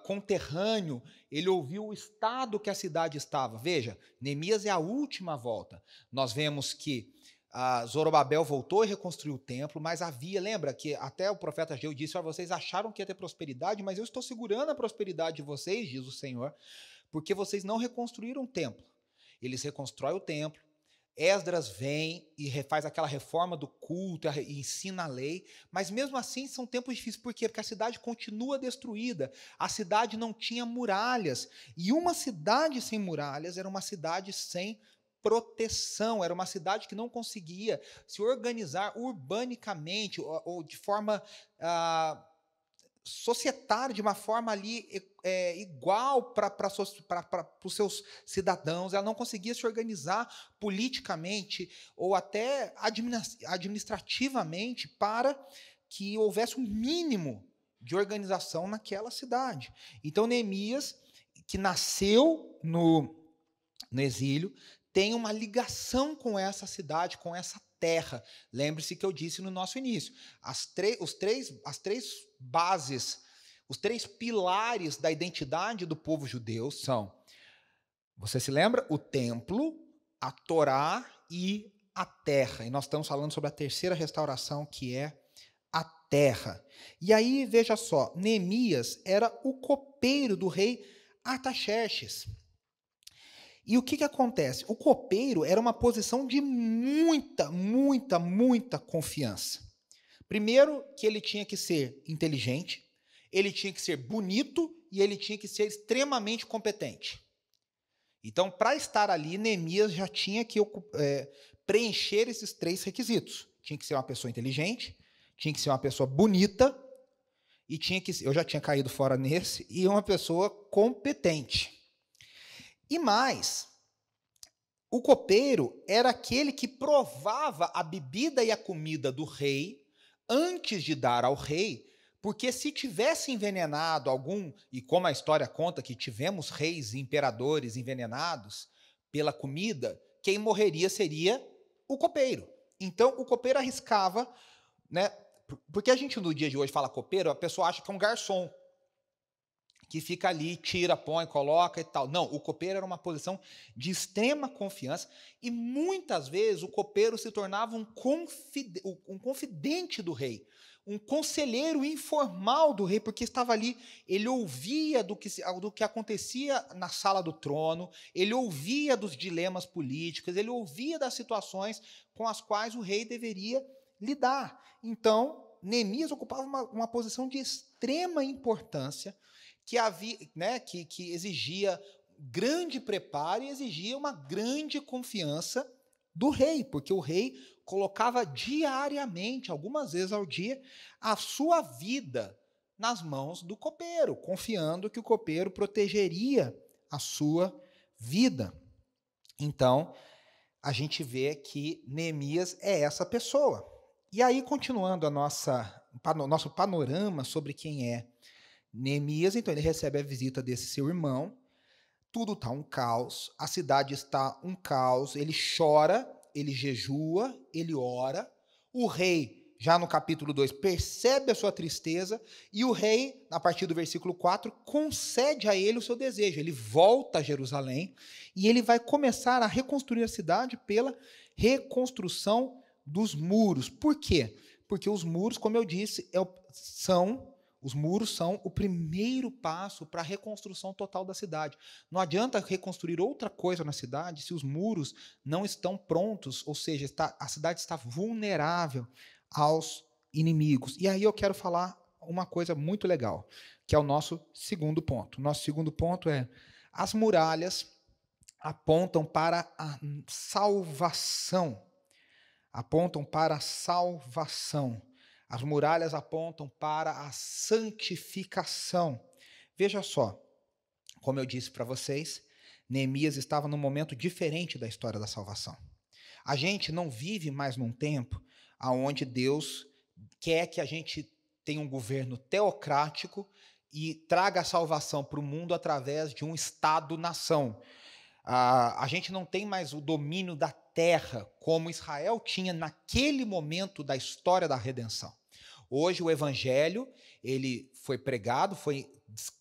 conterrâneo, ele ouviu o estado que a cidade estava. Veja, Neemias é a última volta. Nós vemos que Zorobabel voltou e reconstruiu o templo, mas lembra que até o profeta Ageu disse, vocês acharam que ia ter prosperidade, mas eu estou segurando a prosperidade de vocês, diz o Senhor, porque vocês não reconstruíram o templo. Eles reconstroem o templo, Esdras vem e faz aquela reforma do culto e ensina a lei, mas mesmo assim são tempos difíceis. Por quê? Porque a cidade continua destruída, a cidade não tinha muralhas, e uma cidade sem muralhas era uma cidade sem proteção, era uma cidade que não conseguia se organizar urbanicamente ou de forma societária, de uma forma ali igual para os seus cidadãos. Ela não conseguia se organizar politicamente ou até administrativamente para que houvesse um mínimo de organização naquela cidade. Então, Neemias, que nasceu no exílio, tem uma ligação com essa cidade, com essa terra. Lembre-se que eu disse no nosso início, as três bases, os três pilares da identidade do povo judeu são, você se lembra? O templo, a Torá e a terra. E nós estamos falando sobre a terceira restauração, que é a terra. E aí, veja só, Neemias era o copeiro do rei Artaxerxes. E o que acontece? O copeiro era uma posição de muita confiança. Primeiro, que ele tinha que ser inteligente, ele tinha que ser bonito e ele tinha que ser extremamente competente. Então, para estar ali, Neemias já tinha que preencher esses três requisitos. Tinha que ser uma pessoa inteligente, tinha que ser uma pessoa bonita e tinha que ser, eu já tinha caído fora nesse, e uma pessoa competente. E mais, o copeiro era aquele que provava a bebida e a comida do rei antes de dar ao rei, porque se tivesse envenenado algum, e como a história conta que tivemos reis e imperadores envenenados pela comida, quem morreria seria o copeiro. Então, o copeiro arriscava, né? Porque a gente no dia de hoje fala copeiro, a pessoa acha que é um garçom, que fica ali, tira, põe, coloca e tal. Não, o copeiro era uma posição de extrema confiança e muitas vezes o copeiro se tornava um confidente do rei, um conselheiro informal do rei, porque estava ali, ele ouvia do que acontecia na sala do trono, ele ouvia dos dilemas políticos, ele ouvia das situações com as quais o rei deveria lidar. Então, Neemias ocupava uma posição de extrema importância que exigia grande preparo e exigia uma grande confiança do rei, porque o rei colocava diariamente, algumas vezes ao dia, a sua vida nas mãos do copeiro, confiando que o copeiro protegeria a sua vida. Então, a gente vê que Neemias é essa pessoa. E aí, continuando o nosso panorama sobre quem é Neemias, então ele recebe a visita desse seu irmão, tudo está um caos, a cidade está um caos, ele chora, ele jejua, ele ora, o rei, já no capítulo 2, percebe a sua tristeza, e o rei, a partir do versículo 4, concede a ele o seu desejo, ele volta a Jerusalém, e ele vai começar a reconstruir a cidade pela reconstrução dos muros. Por quê? Porque os muros, como eu disse, os muros são o primeiro passo para a reconstrução total da cidade. Não adianta reconstruir outra coisa na cidade se os muros não estão prontos, ou seja, a cidade está vulnerável aos inimigos. E aí eu quero falar uma coisa muito legal, que é o nosso segundo ponto. Nosso segundo ponto é: as muralhas apontam para a salvação. Apontam para a salvação. As muralhas apontam para a santificação. Veja só, como eu disse para vocês, Neemias estava num momento diferente da história da salvação. A gente não vive mais num tempo onde Deus quer que a gente tenha um governo teocrático e traga a salvação para o mundo através de um Estado-nação. A gente não tem mais o domínio da terra como Israel tinha naquele momento da história da redenção. Hoje o evangelho, ele foi pregado, foi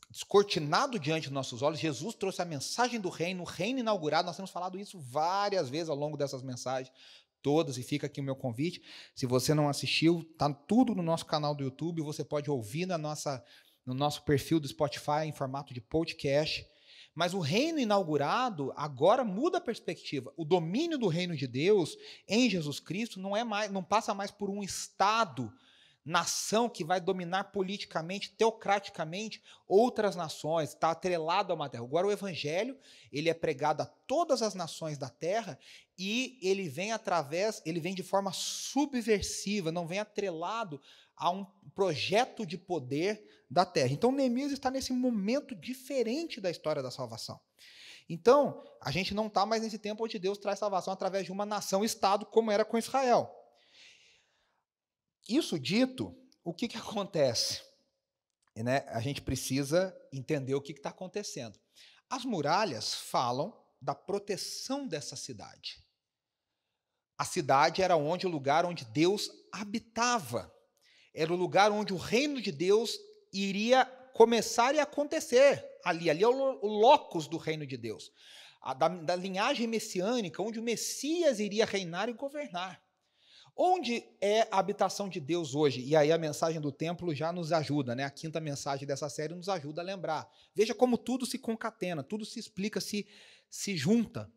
descortinado diante dos nossos olhos. Jesus trouxe a mensagem do reino, o reino inaugurado. Nós temos falado isso várias vezes ao longo dessas mensagens todas, e fica aqui o meu convite. Se você não assistiu, está tudo no nosso canal do YouTube, você pode ouvir no nosso perfil do Spotify em formato de podcast. Mas o reino inaugurado agora muda a perspectiva. O domínio do reino de Deus em Jesus Cristo não passa mais por um Estado, nação que vai dominar politicamente, teocraticamente outras nações, está atrelado a uma terra. Agora o evangelho, ele é pregado a todas as nações da terra e ele vem de forma subversiva, não vem atrelado a um projeto de poder da terra. Então, Neemias está nesse momento diferente da história da salvação. Então, a gente não está mais nesse tempo onde Deus traz salvação através de uma nação-estado, como era com Israel. Isso dito, o que acontece? A gente precisa entender o que está acontecendo. As muralhas falam da proteção dessa cidade. A cidade era o lugar onde Deus habitava. Era o lugar onde o reino de Deus iria começar e acontecer. Ali é o locus do reino de Deus. Da linhagem messiânica, onde o Messias iria reinar e governar. Onde é a habitação de Deus hoje? E aí a mensagem do templo já nos ajuda, A quinta mensagem dessa série nos ajuda a lembrar. Veja como tudo se concatena, tudo se explica, se junta.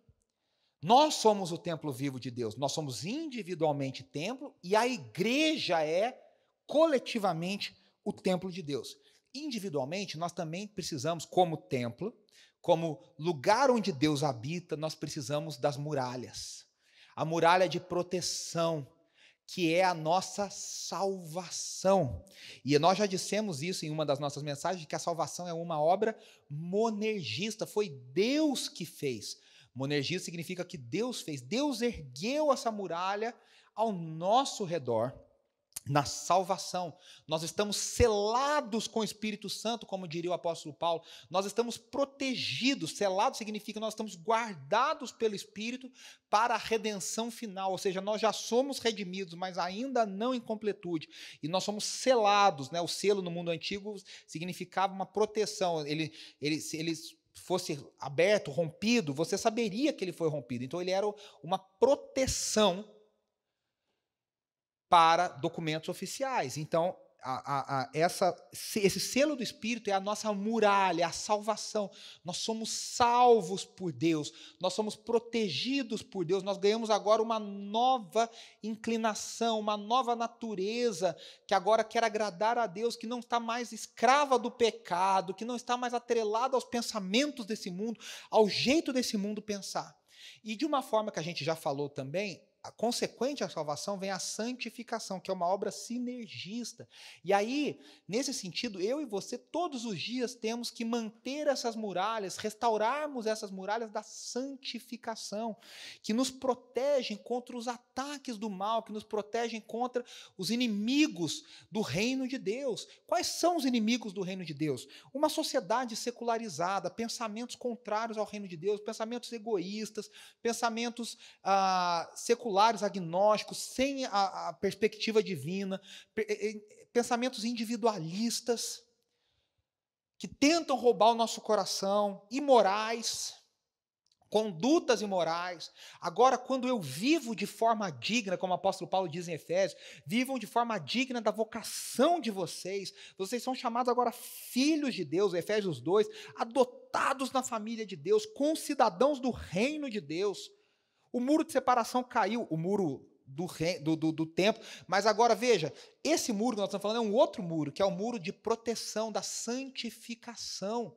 Nós somos o templo vivo de Deus, nós somos individualmente templo e a igreja é coletivamente o templo de Deus. Individualmente, nós também precisamos, como templo, como lugar onde Deus habita, nós precisamos das muralhas. A muralha de proteção, que é a nossa salvação. E nós já dissemos isso em uma das nossas mensagens, que a salvação é uma obra monergista, foi Deus que fez. Monergista significa que Deus fez. Deus ergueu essa muralha ao nosso redor, na salvação. Nós estamos selados com o Espírito Santo, como diria o apóstolo Paulo. Nós estamos protegidos. Selado significa que nós estamos guardados pelo Espírito para a redenção final. Ou seja, nós já somos redimidos, mas ainda não em completude. E nós somos selados. O selo no mundo antigo significava uma proteção. Ele fosse aberto, rompido, você saberia que ele foi rompido. Então ele era uma proteção para documentos oficiais. Então, esse selo do Espírito é a nossa muralha, a salvação. Nós somos salvos por Deus, nós somos protegidos por Deus, nós ganhamos agora uma nova inclinação, uma nova natureza, que agora quer agradar a Deus, que não está mais escrava do pecado, que não está mais atrelada aos pensamentos desse mundo, ao jeito desse mundo pensar. E de uma forma que a gente já falou também, a consequente à salvação vem a santificação, que é uma obra sinergista. E aí, nesse sentido, eu e você, todos os dias, temos que manter essas muralhas, restaurarmos essas muralhas da santificação, que nos protegem contra os ataques do mal, que nos protegem contra os inimigos do reino de Deus. Quais são os inimigos do reino de Deus? Uma sociedade secularizada, pensamentos contrários ao reino de Deus, pensamentos egoístas, pensamentos seculares, agnósticos, sem a perspectiva divina, pensamentos individualistas, que tentam roubar o nosso coração, imorais, condutas imorais. Agora, quando eu vivo de forma digna, como o apóstolo Paulo diz em Efésios, vivam de forma digna da vocação de vocês, vocês são chamados agora filhos de Deus, Efésios 2, adotados na família de Deus, concidadãos do reino de Deus. O muro de separação caiu, o muro do templo, mas agora veja, esse muro que nós estamos falando é um outro muro, que é o muro de proteção, da santificação.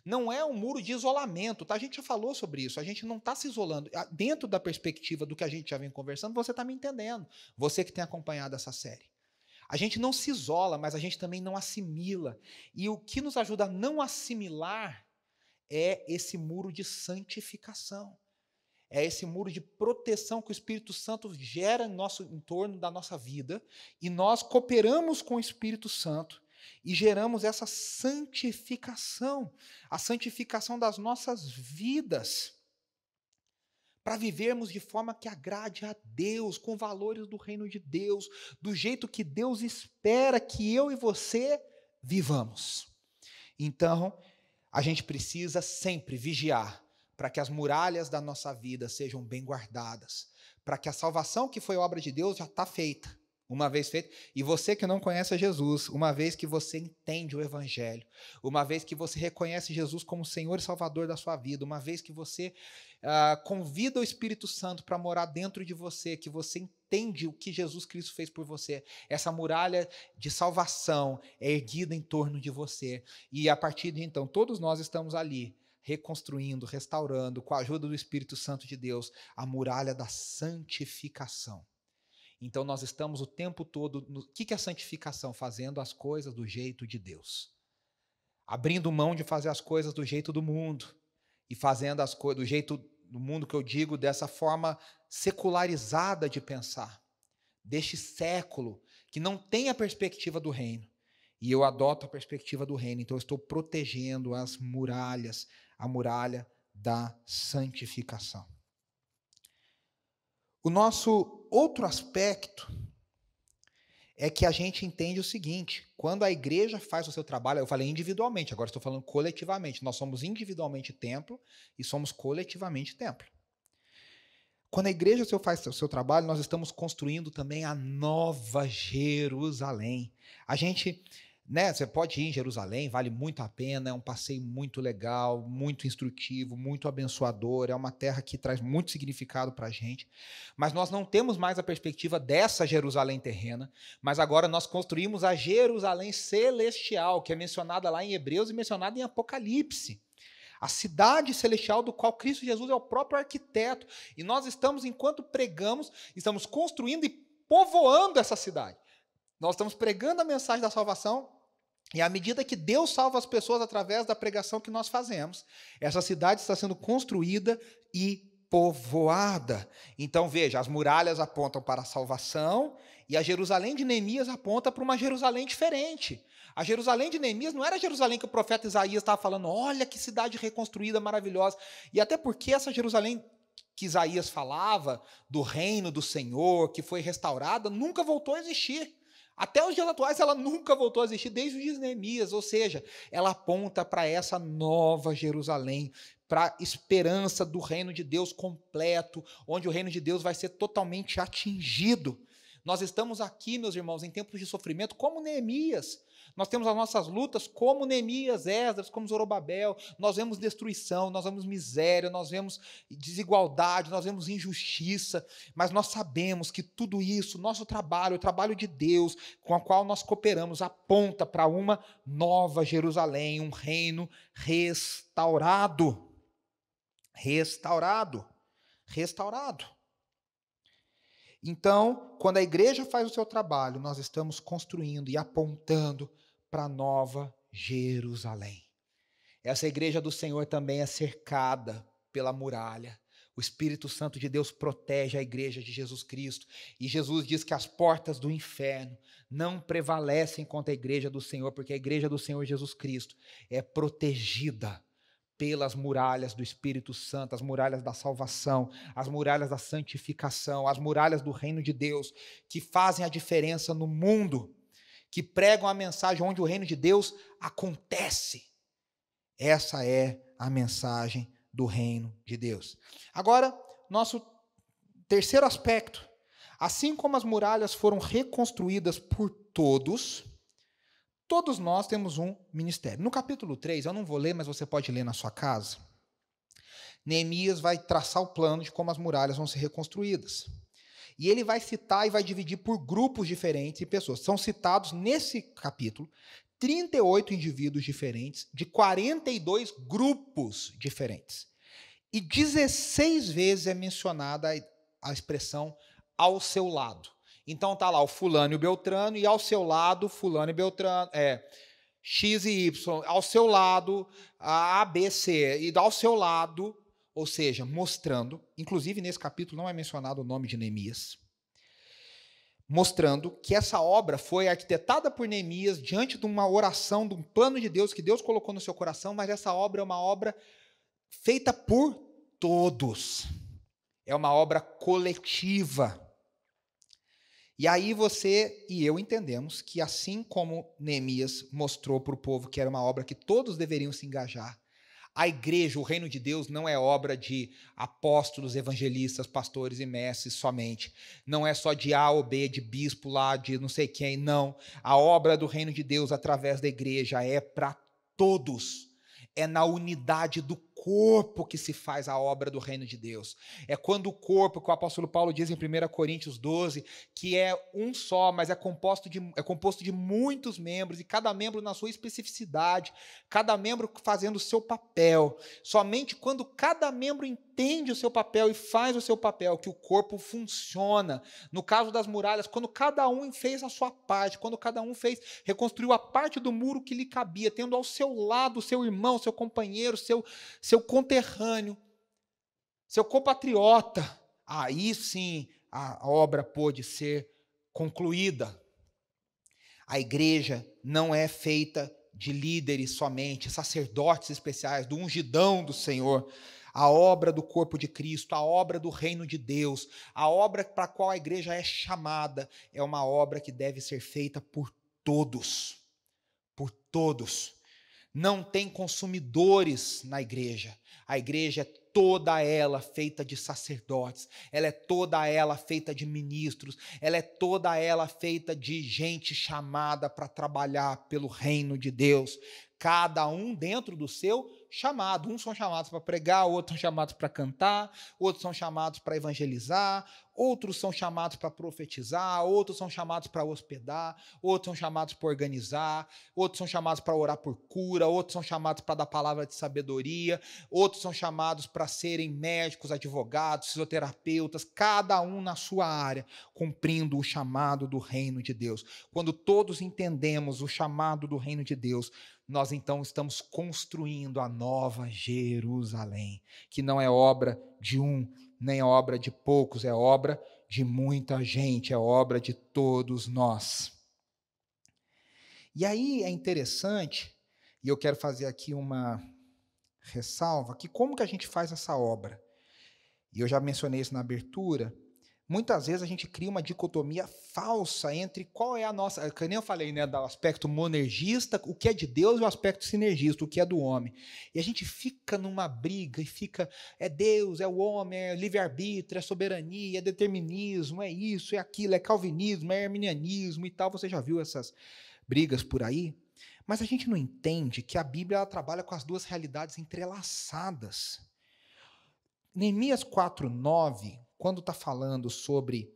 Não é um muro de isolamento, tá? A gente já falou sobre isso, a gente não está se isolando. Dentro da perspectiva do que a gente já vem conversando, você está me entendendo, você que tem acompanhado essa série. A gente não se isola, mas a gente também não assimila. E o que nos ajuda a não assimilar é esse muro de santificação. É esse muro de proteção que o Espírito Santo gera em torno da nossa vida, e nós cooperamos com o Espírito Santo e geramos essa santificação, a santificação das nossas vidas, para vivermos de forma que agrade a Deus, com valores do reino de Deus, do jeito que Deus espera que eu e você vivamos. Então, a gente precisa sempre vigiar, para que as muralhas da nossa vida sejam bem guardadas, para que a salvação que foi obra de Deus já está feita, uma vez feita, e você que não conhece a Jesus, uma vez que você entende o Evangelho, uma vez que você reconhece Jesus como Senhor e Salvador da sua vida, uma vez que você convida o Espírito Santo para morar dentro de você, que você entende o que Jesus Cristo fez por você, essa muralha de salvação é erguida em torno de você, e a partir de então, todos nós estamos ali, reconstruindo, restaurando, com a ajuda do Espírito Santo de Deus, a muralha da santificação. Então nós estamos o tempo todo, o que é a santificação? Fazendo as coisas do jeito de Deus. Abrindo mão de fazer as coisas do jeito do mundo, e fazendo as coisas do jeito do mundo que eu digo, dessa forma secularizada de pensar, deste século, que não tem a perspectiva do reino. E eu adoto a perspectiva do reino, então eu estou protegendo as muralhas, a muralha da santificação. O nosso outro aspecto é que a gente entende o seguinte: quando a igreja faz o seu trabalho, eu falei individualmente, agora estou falando coletivamente, nós somos individualmente templo e somos coletivamente templo. Quando a igreja faz o seu trabalho, nós estamos construindo também a Nova Jerusalém. A gente... Você pode ir em Jerusalém, vale muito a pena, é um passeio muito legal, muito instrutivo, muito abençoador, é uma terra que traz muito significado para a gente, mas nós não temos mais a perspectiva dessa Jerusalém terrena, mas agora nós construímos a Jerusalém celestial, que é mencionada lá em Hebreus e mencionada em Apocalipse. A cidade celestial do qual Cristo Jesus é o próprio arquiteto, e nós estamos, enquanto pregamos, estamos construindo e povoando essa cidade. Nós estamos pregando a mensagem da salvação, e à medida que Deus salva as pessoas através da pregação que nós fazemos, essa cidade está sendo construída e povoada. Então veja, as muralhas apontam para a salvação e a Jerusalém de Neemias aponta para uma Jerusalém diferente. A Jerusalém de Neemias não era a Jerusalém que o profeta Isaías estava falando, olha que cidade reconstruída, maravilhosa. E até porque essa Jerusalém que Isaías falava, do reino do Senhor, que foi restaurada, nunca voltou a existir. Até os dias atuais ela nunca voltou a existir, desde os dias de Neemias, ou seja, ela aponta para essa nova Jerusalém, para a esperança do reino de Deus completo, onde o reino de Deus vai ser totalmente atingido. Nós estamos aqui, meus irmãos, em tempos de sofrimento, como Neemias. Nós temos as nossas lutas como Neemias, Esdras, como Zorobabel. Nós vemos destruição, nós vemos miséria, nós vemos desigualdade, nós vemos injustiça. Mas nós sabemos que tudo isso, nosso trabalho, o trabalho de Deus, com o qual nós cooperamos, aponta para uma nova Jerusalém, um reino restaurado. Restaurado. Então, quando a igreja faz o seu trabalho, nós estamos construindo e apontando para a nova Jerusalém. Essa igreja do Senhor também é cercada pela muralha. O Espírito Santo de Deus protege a igreja de Jesus Cristo. E Jesus diz que as portas do inferno não prevalecem contra a igreja do Senhor, porque a igreja do Senhor Jesus Cristo é protegida pelas muralhas do Espírito Santo, as muralhas da salvação, as muralhas da santificação, as muralhas do reino de Deus, que fazem a diferença no mundo, que pregam a mensagem onde o reino de Deus acontece. Essa é a mensagem do reino de Deus. Agora, nosso terceiro aspecto. Assim como as muralhas foram reconstruídas por todos nós temos um ministério. No capítulo 3, eu não vou ler, mas você pode ler na sua casa. Neemias vai traçar o plano de como as muralhas vão ser reconstruídas. E ele vai citar e vai dividir por grupos diferentes de pessoas. São citados nesse capítulo 38 indivíduos diferentes, de 42 grupos diferentes. E 16 vezes é mencionada a expressão ao seu lado. Então está lá o fulano e o Beltrano, e ao seu lado, fulano e Beltrano, X e Y, ao seu lado, A, B, C, e ao seu lado, ou seja, mostrando, inclusive nesse capítulo não é mencionado o nome de Neemias, mostrando que essa obra foi arquitetada por Neemias diante de uma oração, de um plano de Deus que Deus colocou no seu coração, mas essa obra é uma obra feita por todos. É uma obra coletiva. E aí você e eu entendemos que assim como Neemias mostrou para o povo que era uma obra que todos deveriam se engajar, a igreja, o reino de Deus, não é obra de apóstolos, evangelistas, pastores e mestres somente. Não é só de A ou B, de bispo lá, de não sei quem, não. A obra do reino de Deus através da igreja é para todos. É na unidade do corpo que se faz a obra do reino de Deus. É quando o corpo, que o apóstolo Paulo diz em 1 Coríntios 12, que é um só, mas é composto de muitos membros, e cada membro na sua especificidade, cada membro fazendo o seu papel. Somente quando cada membro entende o seu papel e faz o seu papel, que o corpo funciona. No caso das muralhas, quando cada um fez a sua parte, quando cada um reconstruiu a parte do muro que lhe cabia, tendo ao seu lado o seu irmão, seu companheiro, seu conterrâneo, seu compatriota, aí sim a obra pôde ser concluída. A igreja não é feita de líderes somente, sacerdotes especiais, do ungidão do Senhor. A obra do corpo de Cristo, a obra do reino de Deus, a obra para a qual a igreja é chamada, é uma obra que deve ser feita por todos. Por todos. Não tem consumidores na igreja. A igreja é toda ela feita de sacerdotes, ela é toda ela feita de ministros, ela é toda ela feita de gente chamada para trabalhar pelo reino de Deus. Cada um dentro do seu chamado. Uns são chamados para pregar, outros são chamados para cantar, outros são chamados para evangelizar, outros são chamados para profetizar, outros são chamados para hospedar, outros são chamados para organizar, outros são chamados para orar por cura, outros são chamados para dar palavra de sabedoria, outros são chamados para serem médicos, advogados, fisioterapeutas, cada um na sua área, cumprindo o chamado do reino de Deus. Quando todos entendemos o chamado do reino de Deus, nós então estamos construindo a nova Jerusalém, que não é obra de um, nem obra de poucos, é obra de muita gente, é obra de todos nós. E aí é interessante, e eu quero fazer aqui uma ressalva, que como que a gente faz essa obra? E eu já mencionei isso na abertura, muitas vezes a gente cria uma dicotomia falsa entre qual é a nossa, que nem eu falei, né, do aspecto monergista, o que é de Deus, e o aspecto sinergista, o que é do homem. E a gente fica numa briga, e fica, é Deus, é o homem, é livre-arbítrio, é soberania, é determinismo, é isso, é aquilo, é calvinismo, é arminianismo e tal. Você já viu essas brigas por aí? Mas a gente não entende que a Bíblia ela trabalha com as duas realidades entrelaçadas. Neemias 4:9, quando está falando sobre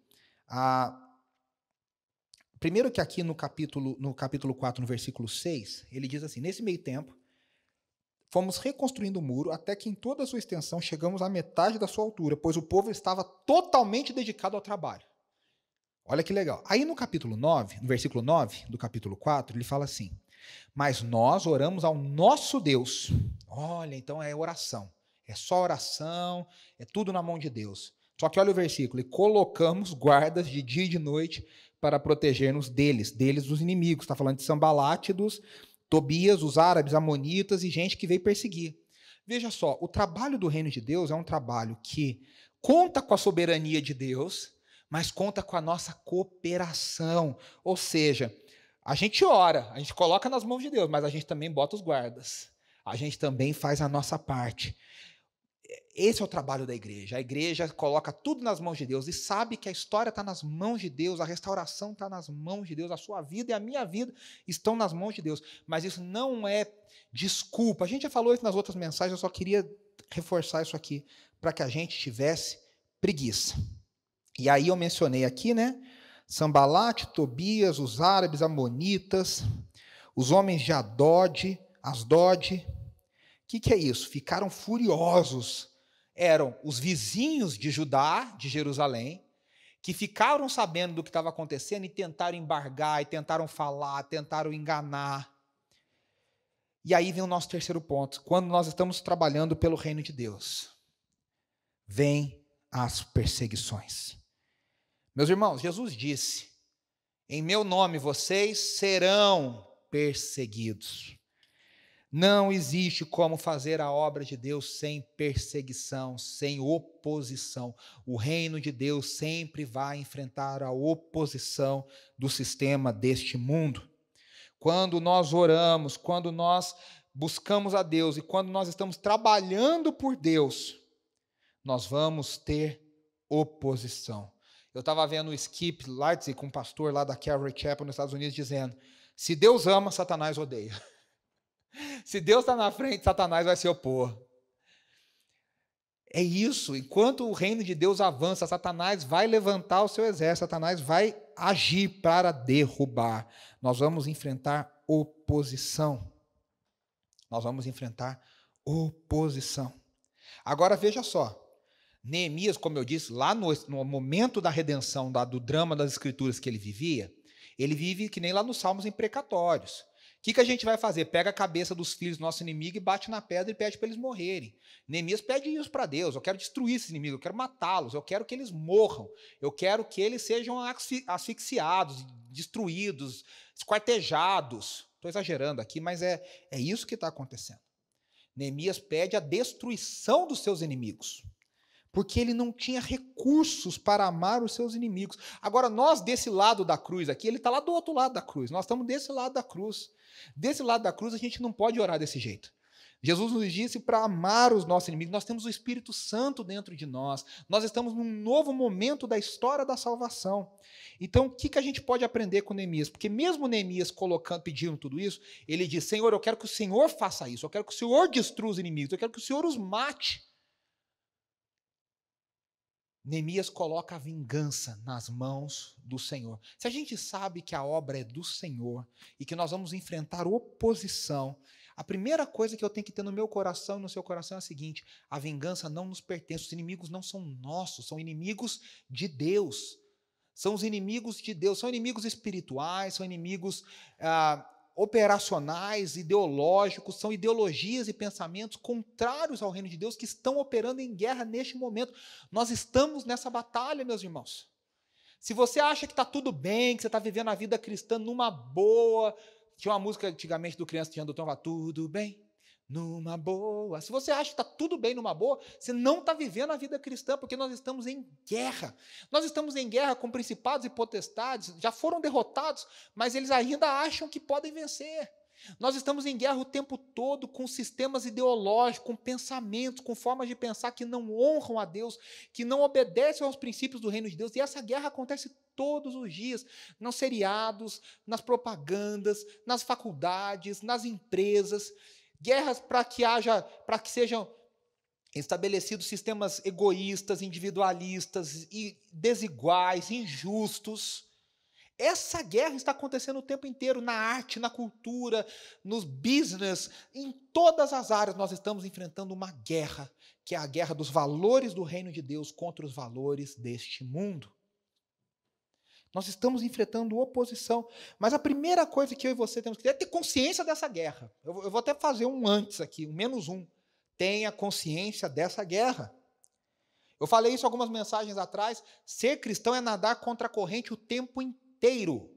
primeiro que aqui no capítulo 4, no versículo 6, ele diz assim: nesse meio tempo, fomos reconstruindo o muro até que em toda a sua extensão chegamos à metade da sua altura, pois o povo estava totalmente dedicado ao trabalho. Olha que legal. Aí no capítulo 9, no versículo 9 do capítulo 4, ele fala assim: mas nós oramos ao nosso Deus. Olha, então é oração. É só oração, é tudo na mão de Deus. Só que olha o versículo: e colocamos guardas de dia e de noite para proteger-nos deles dos inimigos. Está falando de Sambalate, dos Tobias, os árabes, amonitas e gente que veio perseguir. Veja só, o trabalho do reino de Deus é um trabalho que conta com a soberania de Deus, mas conta com a nossa cooperação. Ou seja, a gente ora, a gente coloca nas mãos de Deus, mas a gente também bota os guardas. A gente também faz a nossa parte. Esse é o trabalho da igreja. A igreja coloca tudo nas mãos de Deus e sabe que a história está nas mãos de Deus, a restauração está nas mãos de Deus, a sua vida e a minha vida estão nas mãos de Deus. Mas isso não é desculpa. A gente já falou isso nas outras mensagens, eu só queria reforçar isso aqui para que a gente tivesse preguiça. E aí eu mencionei aqui, né? Sambalate, Tobias, os árabes, amonitas, os homens de Asdod. O que é isso? Ficaram furiosos. Eram os vizinhos de Judá, de Jerusalém, que ficaram sabendo do que estava acontecendo e tentaram embargar, e tentaram falar, tentaram enganar. E aí vem o nosso terceiro ponto. Quando nós estamos trabalhando pelo reino de Deus, vem as perseguições. Meus irmãos, Jesus disse: em meu nome vocês serão perseguidos. Não existe como fazer a obra de Deus sem perseguição, sem oposição. O reino de Deus sempre vai enfrentar a oposição do sistema deste mundo. Quando nós oramos, quando nós buscamos a Deus e quando nós estamos trabalhando por Deus, nós vamos ter oposição. Eu estava vendo o Skip Leitzik, um pastor lá da Calvary Chapel nos Estados Unidos, dizendo: se Deus ama, Satanás odeia. Se Deus está na frente, Satanás vai se opor. É isso. Enquanto o reino de Deus avança, Satanás vai levantar o seu exército, Satanás vai agir para derrubar. Nós vamos enfrentar oposição. Nós vamos enfrentar oposição. Agora veja só. Neemias, como eu disse, lá no momento da redenção, do drama das Escrituras que ele vivia, ele vive que nem lá nos Salmos imprecatórios. O que a gente vai fazer? Pega a cabeça dos filhos do nosso inimigo e bate na pedra e pede para eles morrerem. Neemias pede isso para Deus: eu quero destruir esses inimigos, eu quero matá-los, eu quero que eles morram, eu quero que eles sejam asfixiados, destruídos, esquartejados. Estou exagerando aqui, mas é isso que está acontecendo. Neemias pede a destruição dos seus inimigos, porque ele não tinha recursos para amar os seus inimigos. Agora, nós desse lado da cruz aqui, ele está lá do outro lado da cruz, nós estamos desse lado da cruz. Desse lado da cruz, a gente não pode orar desse jeito. Jesus nos disse para amar os nossos inimigos. Nós temos o Espírito Santo dentro de nós. Nós estamos num novo momento da história da salvação. Então, o que a gente pode aprender com Neemias? Porque mesmo Neemias pedindo tudo isso, ele diz: Senhor, eu quero que o Senhor faça isso. Eu quero que o Senhor destrua os inimigos. Eu quero que o Senhor os mate. Neemias coloca a vingança nas mãos do Senhor. Se a gente sabe que a obra é do Senhor e que nós vamos enfrentar oposição, a primeira coisa que eu tenho que ter no meu coração e no seu coração é a seguinte: a vingança não nos pertence, os inimigos não são nossos, são inimigos de Deus. São os inimigos de Deus, são inimigos espirituais, são inimigos operacionais, ideológicos, são ideologias e pensamentos contrários ao reino de Deus que estão operando em guerra neste momento. Nós estamos nessa batalha, meus irmãos. Se você acha que está tudo bem, que você está vivendo a vida cristã numa boa, tinha uma música antigamente do Criança Tinha do Tom, tudo bem, numa boa. Se você acha que está tudo bem numa boa, você não está vivendo a vida cristã, porque nós estamos em guerra. Nós estamos em guerra com principados e potestades, já foram derrotados, mas eles ainda acham que podem vencer. Nós estamos em guerra o tempo todo com sistemas ideológicos, com pensamentos, com formas de pensar que não honram a Deus, que não obedecem aos princípios do reino de Deus. E essa guerra acontece todos os dias, nos seriados, nas propagandas, nas faculdades, nas empresas. Guerras para que sejam estabelecidos sistemas egoístas, individualistas, e desiguais, injustos. Essa guerra está acontecendo o tempo inteiro na arte, na cultura, nos business, em todas as áreas nós estamos enfrentando uma guerra, que é a guerra dos valores do reino de Deus contra os valores deste mundo. Nós estamos enfrentando oposição, mas a primeira coisa que eu e você temos que ter é ter consciência dessa guerra. Eu vou até fazer um antes aqui, um menos um. Tenha consciência dessa guerra. Eu falei isso algumas mensagens atrás, ser cristão é nadar contra a corrente o tempo inteiro.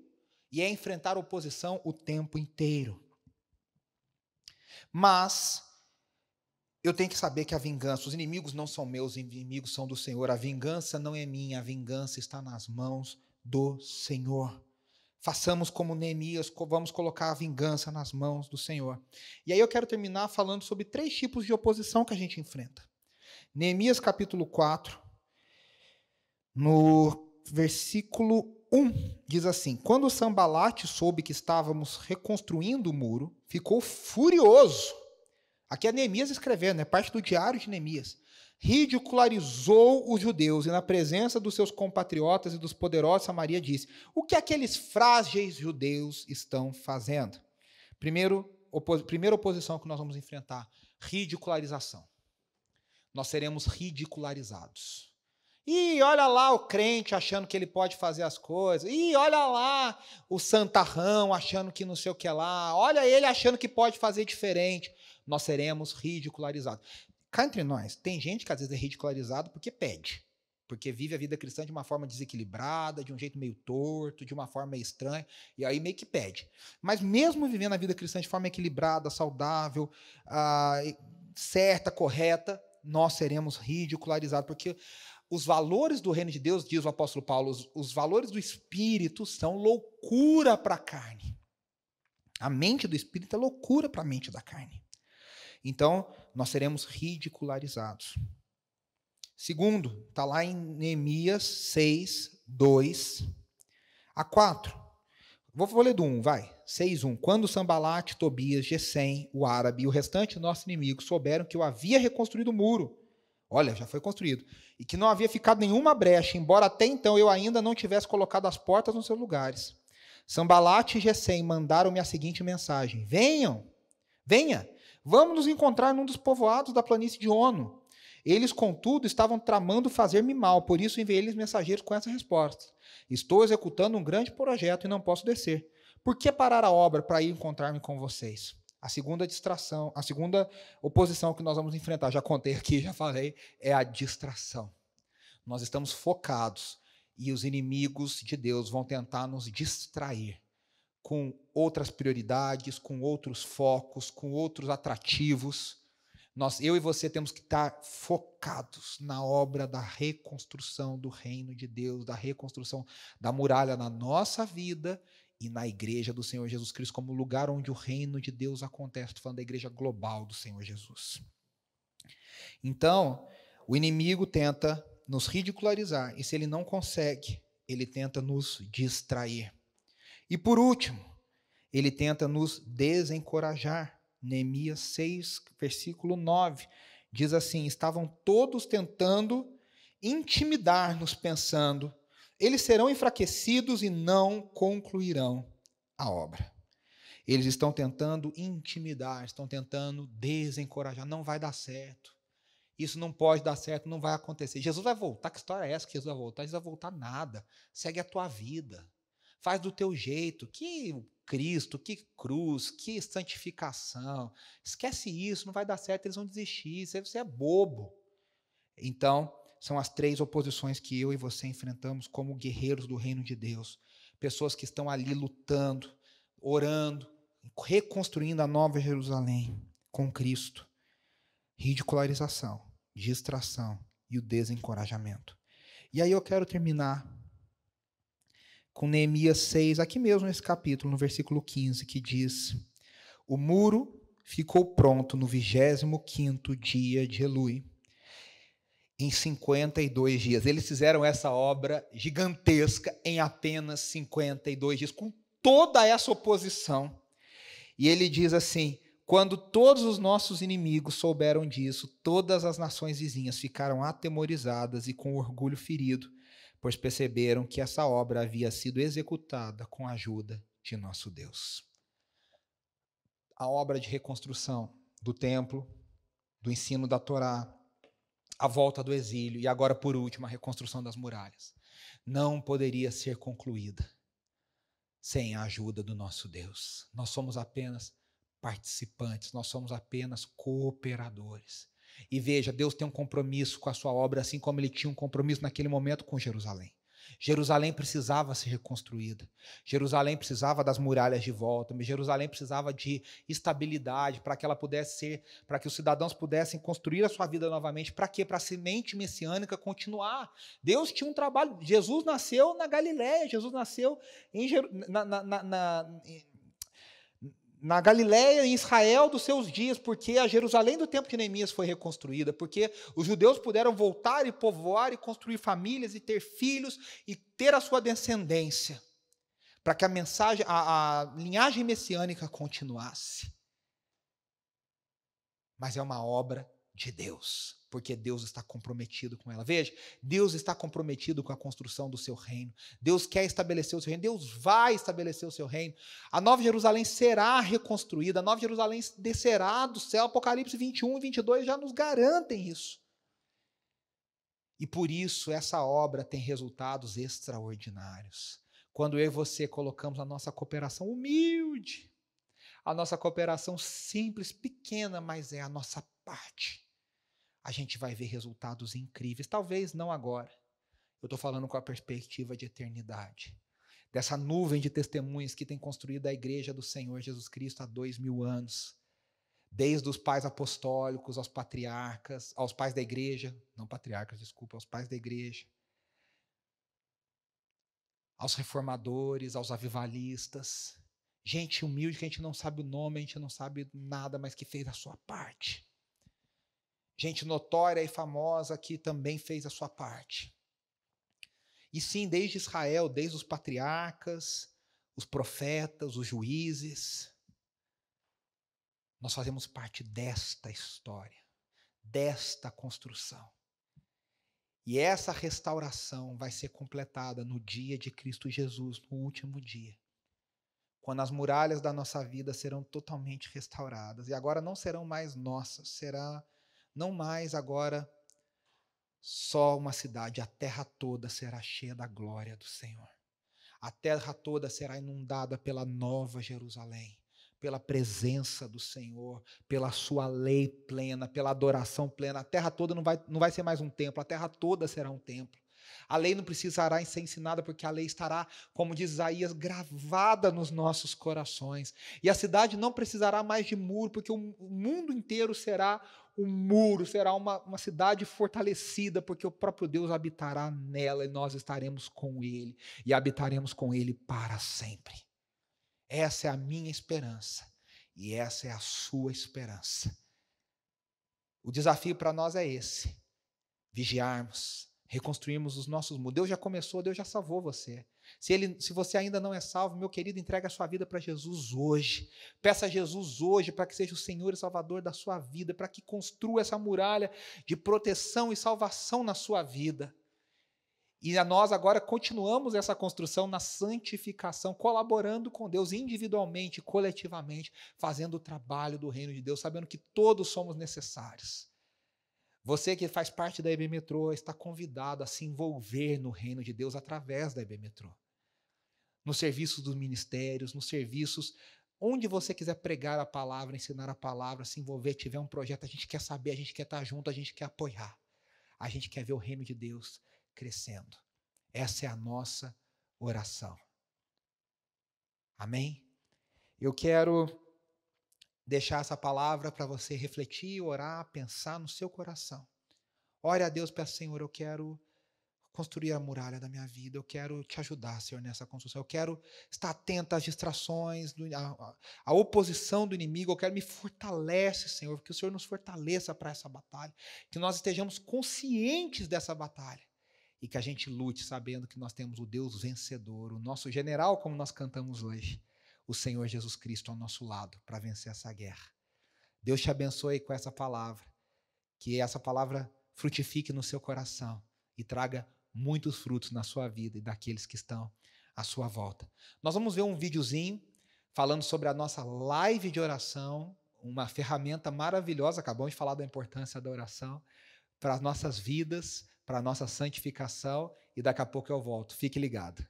E é enfrentar oposição o tempo inteiro. Mas eu tenho que saber que a vingança, os inimigos não são meus, os inimigos são do Senhor. A vingança não é minha, a vingança está nas mãos do Senhor. Façamos como Neemias, vamos colocar a vingança nas mãos do Senhor. E aí eu quero terminar falando sobre 3 tipos de oposição que a gente enfrenta. Neemias capítulo 4, no versículo 1, diz assim: quando Sanbalate soube que estávamos reconstruindo o muro, ficou furioso. Aqui é Neemias escrevendo, é parte do diário de Neemias. Ridicularizou os judeus e na presença dos seus compatriotas e dos poderosos de Samaria disse: o que aqueles frágeis judeus estão fazendo? Primeira oposição que nós vamos enfrentar, ridicularização. Nós seremos ridicularizados. E olha lá o crente achando que ele pode fazer as coisas. E olha lá o santarrão achando que não sei o que lá. Olha ele achando que pode fazer diferente. Nós seremos ridicularizados. Cá entre nós, tem gente que às vezes é ridicularizado porque pede. Porque vive a vida cristã de uma forma desequilibrada, de um jeito meio torto, de uma forma meio estranha. E aí meio que pede. Mas mesmo vivendo a vida cristã de forma equilibrada, saudável, certa, correta, nós seremos ridicularizados. Porque os valores do reino de Deus, diz o apóstolo Paulo, os valores do Espírito são loucura para a carne. A mente do Espírito é loucura para a mente da carne. Então, nós seremos ridicularizados. Segundo, está lá em Neemias 6, 2 a 4. Vou ler do 1, vai. 6, 1. Quando Sanbalate, Tobias, Gesem, o árabe e o restante dos nossos inimigos souberam que eu havia reconstruído o muro, olha, já foi construído, e que não havia ficado nenhuma brecha, embora até então eu ainda não tivesse colocado as portas nos seus lugares. Sanbalate e Gesem mandaram-me a seguinte mensagem: venha, vamos nos encontrar num dos povoados da planície de Ono. Eles, contudo, estavam tramando fazer-me mal, por isso enviei-lhes mensageiros com essa resposta: estou executando um grande projeto e não posso descer. Por que parar a obra para ir encontrar-me com vocês? A segunda distração, a segunda oposição que nós vamos enfrentar, já contei aqui, já falei, é a distração. Nós estamos focados e os inimigos de Deus vão tentar nos distrair com outras prioridades, com outros focos, com outros atrativos. Eu e você temos que estar focados na obra da reconstrução do reino de Deus, da reconstrução da muralha na nossa vida e na igreja do Senhor Jesus Cristo, como lugar onde o reino de Deus acontece. Estou falando da igreja global do Senhor Jesus. Então, o inimigo tenta nos ridicularizar, e se ele não consegue, ele tenta nos distrair. E por último, ele tenta nos desencorajar. Neemias 6, versículo 9, diz assim: estavam todos tentando intimidar-nos, pensando: eles serão enfraquecidos e não concluirão a obra. Eles estão tentando intimidar, estão tentando desencorajar. Não vai dar certo. Isso não pode dar certo, não vai acontecer. Jesus vai voltar. Que história é essa que Jesus vai voltar? Jesus vai voltar nada. Segue a tua vida. Faz do teu jeito. Que Cristo, que cruz, que santificação. Esquece isso, não vai dar certo, eles vão desistir. Você é bobo. Então, são as 3 oposições que eu e você enfrentamos como guerreiros do reino de Deus. Pessoas que estão ali lutando, orando, reconstruindo a Nova Jerusalém, com Cristo, ridicularização, distração e o desencorajamento. E aí eu quero terminar com Neemias 6, aqui mesmo nesse capítulo, no versículo 15, que diz: o muro ficou pronto no 25º dia de Elui, em 52 dias. Eles fizeram essa obra gigantesca em apenas 52 dias, com toda essa oposição. E ele diz assim: quando todos os nossos inimigos souberam disso, todas as nações vizinhas ficaram atemorizadas e com orgulho ferido, pois perceberam que essa obra havia sido executada com a ajuda de nosso Deus. A obra de reconstrução do templo, do ensino da Torá, a volta do exílio e agora, por último, a reconstrução das muralhas, não poderia ser concluída sem a ajuda do nosso Deus. Nós somos apenas participantes, nós somos apenas cooperadores. E veja, Deus tem um compromisso com a sua obra, assim como ele tinha um compromisso naquele momento com Jerusalém. Jerusalém precisava ser reconstruída. Jerusalém precisava das muralhas de volta. Jerusalém precisava de estabilidade para que ela pudesse ser, para que os cidadãos pudessem construir a sua vida novamente. Para quê? Para a semente messiânica continuar. Deus tinha um trabalho. Jesus nasceu na Galileia. Jesus nasceu na Galileia, em Israel dos seus dias, porque a Jerusalém do tempo de Neemias foi reconstruída, porque os judeus puderam voltar e povoar e construir famílias e ter filhos e ter a sua descendência, para que a mensagem, a linhagem messiânica continuasse. Mas é uma obra de Deus, porque Deus está comprometido com ela. Veja, Deus está comprometido com a construção do seu reino. Deus quer estabelecer o seu reino. Deus vai estabelecer o seu reino. A Nova Jerusalém será reconstruída. A Nova Jerusalém descerá do céu. Apocalipse 21 e 22 já nos garantem isso. E por isso essa obra tem resultados extraordinários. Quando eu e você colocamos a nossa cooperação humilde, a nossa cooperação simples, pequena, mas é a nossa parte, a gente vai ver resultados incríveis. Talvez não agora. Eu estou falando com a perspectiva de eternidade. Dessa nuvem de testemunhas que tem construído a igreja do Senhor Jesus Cristo há 2000 anos. Desde os pais apostólicos, aos patriarcas, aos pais da igreja. Não patriarcas, desculpa, aos pais da igreja. Aos reformadores, aos avivalistas. Gente humilde que a gente não sabe o nome, a gente não sabe nada, mas que fez a sua parte. Gente notória e famosa que também fez a sua parte. E sim, desde Israel, desde os patriarcas, os profetas, os juízes, nós fazemos parte desta história, desta construção. E essa restauração vai ser completada no dia de Cristo Jesus, no último dia, quando as muralhas da nossa vida serão totalmente restauradas. E agora não serão mais nossas, será não mais agora só uma cidade, a terra toda será cheia da glória do Senhor. A terra toda será inundada pela nova Jerusalém, pela presença do Senhor, pela sua lei plena, pela adoração plena. A terra toda não vai ser mais um templo, a terra toda será um templo. A lei não precisará ser ensinada, porque a lei estará, como diz Isaías, gravada nos nossos corações. E a cidade não precisará mais de muro, porque o mundo inteiro será um muro, será uma cidade fortalecida, porque o próprio Deus habitará nela e nós estaremos com Ele, e habitaremos com Ele para sempre. Essa é a minha esperança, e essa é a sua esperança. O desafio para nós é esse: vigiarmos, reconstruirmos os nossos muros. Deus já começou, Deus já salvou você. Se você ainda não é salvo, meu querido, entregue a sua vida para Jesus hoje. Peça a Jesus hoje para que seja o Senhor e Salvador da sua vida, para que construa essa muralha de proteção e salvação na sua vida. E nós agora continuamos essa construção na santificação, colaborando com Deus individualmente, coletivamente, fazendo o trabalho do reino de Deus, sabendo que todos somos necessários. Você que faz parte da IB Metrô está convidado a se envolver no reino de Deus através da IB Metrô. Nos serviços dos ministérios, nos serviços onde você quiser pregar a palavra, ensinar a palavra, se envolver, tiver um projeto, a gente quer saber, a gente quer estar junto, a gente quer apoiar. A gente quer ver o reino de Deus crescendo. Essa é a nossa oração. Amém? Eu quero deixar essa palavra para você refletir, orar, pensar no seu coração. Ore a Deus, peça, Senhor, eu quero construir a muralha da minha vida, eu quero te ajudar, Senhor, nessa construção, eu quero estar atento às distrações, à oposição do inimigo, eu quero me fortalecer, Senhor, que o Senhor nos fortaleça para essa batalha, que nós estejamos conscientes dessa batalha e que a gente lute sabendo que nós temos o Deus vencedor, o nosso general, como nós cantamos hoje, o Senhor Jesus Cristo ao nosso lado para vencer essa guerra. Deus te abençoe com essa palavra, que essa palavra frutifique no seu coração e traga muitos frutos na sua vida e daqueles que estão à sua volta. Nós vamos ver um videozinho falando sobre a nossa live de oração, uma ferramenta maravilhosa, acabamos de falar da importância da oração, para as nossas vidas, para a nossa santificação, e daqui a pouco eu volto. Fique ligado.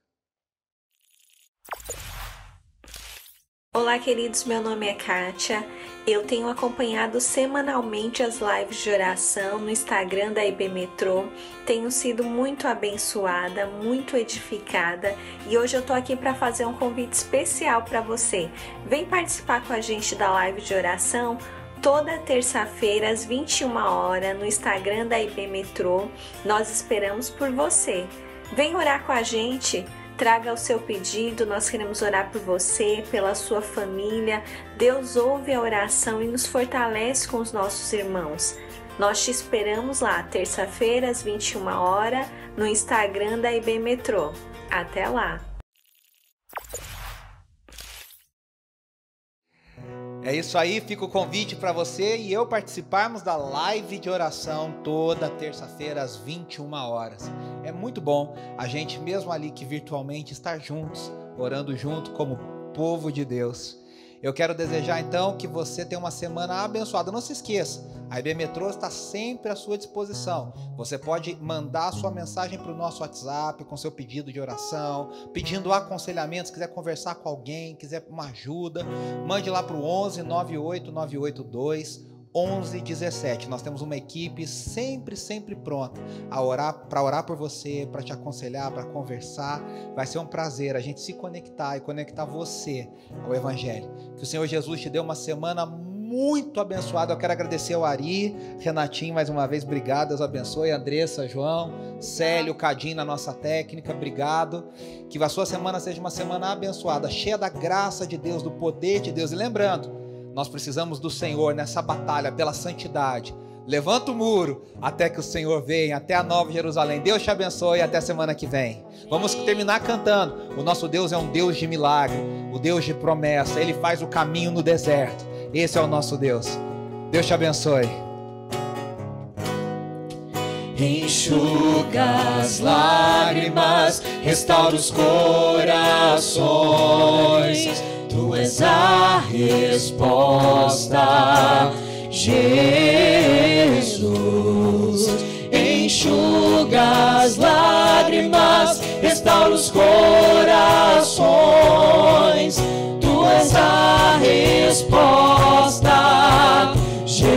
Olá, queridos, meu nome é Kátia. Eu tenho acompanhado semanalmente as lives de oração no Instagram da IB Metrô. Tenho sido muito abençoada, muito edificada, e hoje eu tô aqui para fazer um convite especial para você. Vem participar com a gente da live de oração toda terça-feira às 21 horas no Instagram da IB Metrô. Nós esperamos por você. Vem orar com a gente. Traga o seu pedido, nós queremos orar por você, pela sua família. Deus ouve a oração e nos fortalece com os nossos irmãos. Nós te esperamos lá, terça-feira, às 21 horas, no Instagram da IB Metrô. Até lá! É isso aí, fica o convite para você e eu participarmos da live de oração toda terça-feira às 21 horas. É muito bom a gente, mesmo ali que virtualmente, estar juntos, orando junto como povo de Deus. Eu quero desejar então que você tenha uma semana abençoada. Não se esqueça, a IB Metrô está sempre à sua disposição. Você pode mandar a sua mensagem para o nosso WhatsApp com seu pedido de oração, pedindo aconselhamento, se quiser conversar com alguém, quiser uma ajuda, mande lá para o 11 98 982 1117. Nós temos uma equipe sempre pronta a orar, para orar por você, para te aconselhar, para conversar. Vai ser um prazer a gente se conectar e conectar você ao Evangelho. Que o Senhor Jesus te dê uma semana muito abençoada. Eu quero agradecer ao Ari, Renatinho, mais uma vez, obrigado, Deus abençoe. Andressa, João, Célio, Cadinho na nossa técnica, obrigado. Que a sua semana seja uma semana abençoada, cheia da graça de Deus, do poder de Deus. E lembrando, nós precisamos do Senhor nessa batalha pela santidade. Levanta o muro até que o Senhor venha, até a Nova Jerusalém. Deus te abençoe e até semana que vem. Vamos terminar cantando. O nosso Deus é um Deus de milagre, o Deus de promessa. Ele faz o caminho no deserto. Esse é o nosso Deus. Deus te abençoe. Enxuga as lágrimas, restaura os corações. Tu és a resposta, Jesus. Enxuga as lágrimas, restaura os corações. Tu és a resposta, Jesus.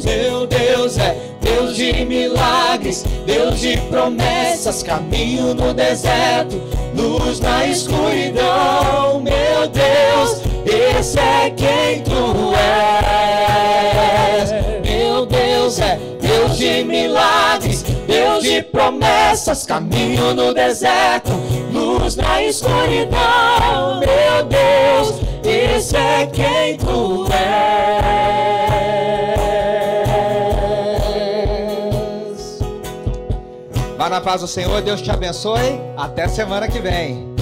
Meu Deus é Deus de milagres, Deus de promessas, caminho no deserto, luz na escuridão. Meu Deus, esse é quem tu és. Meu Deus é Deus de milagres, Deus de promessas, caminho no deserto, luz na escuridão. Meu Deus, esse é quem tu és. Vá na paz do Senhor, Deus te abençoe. Até semana que vem.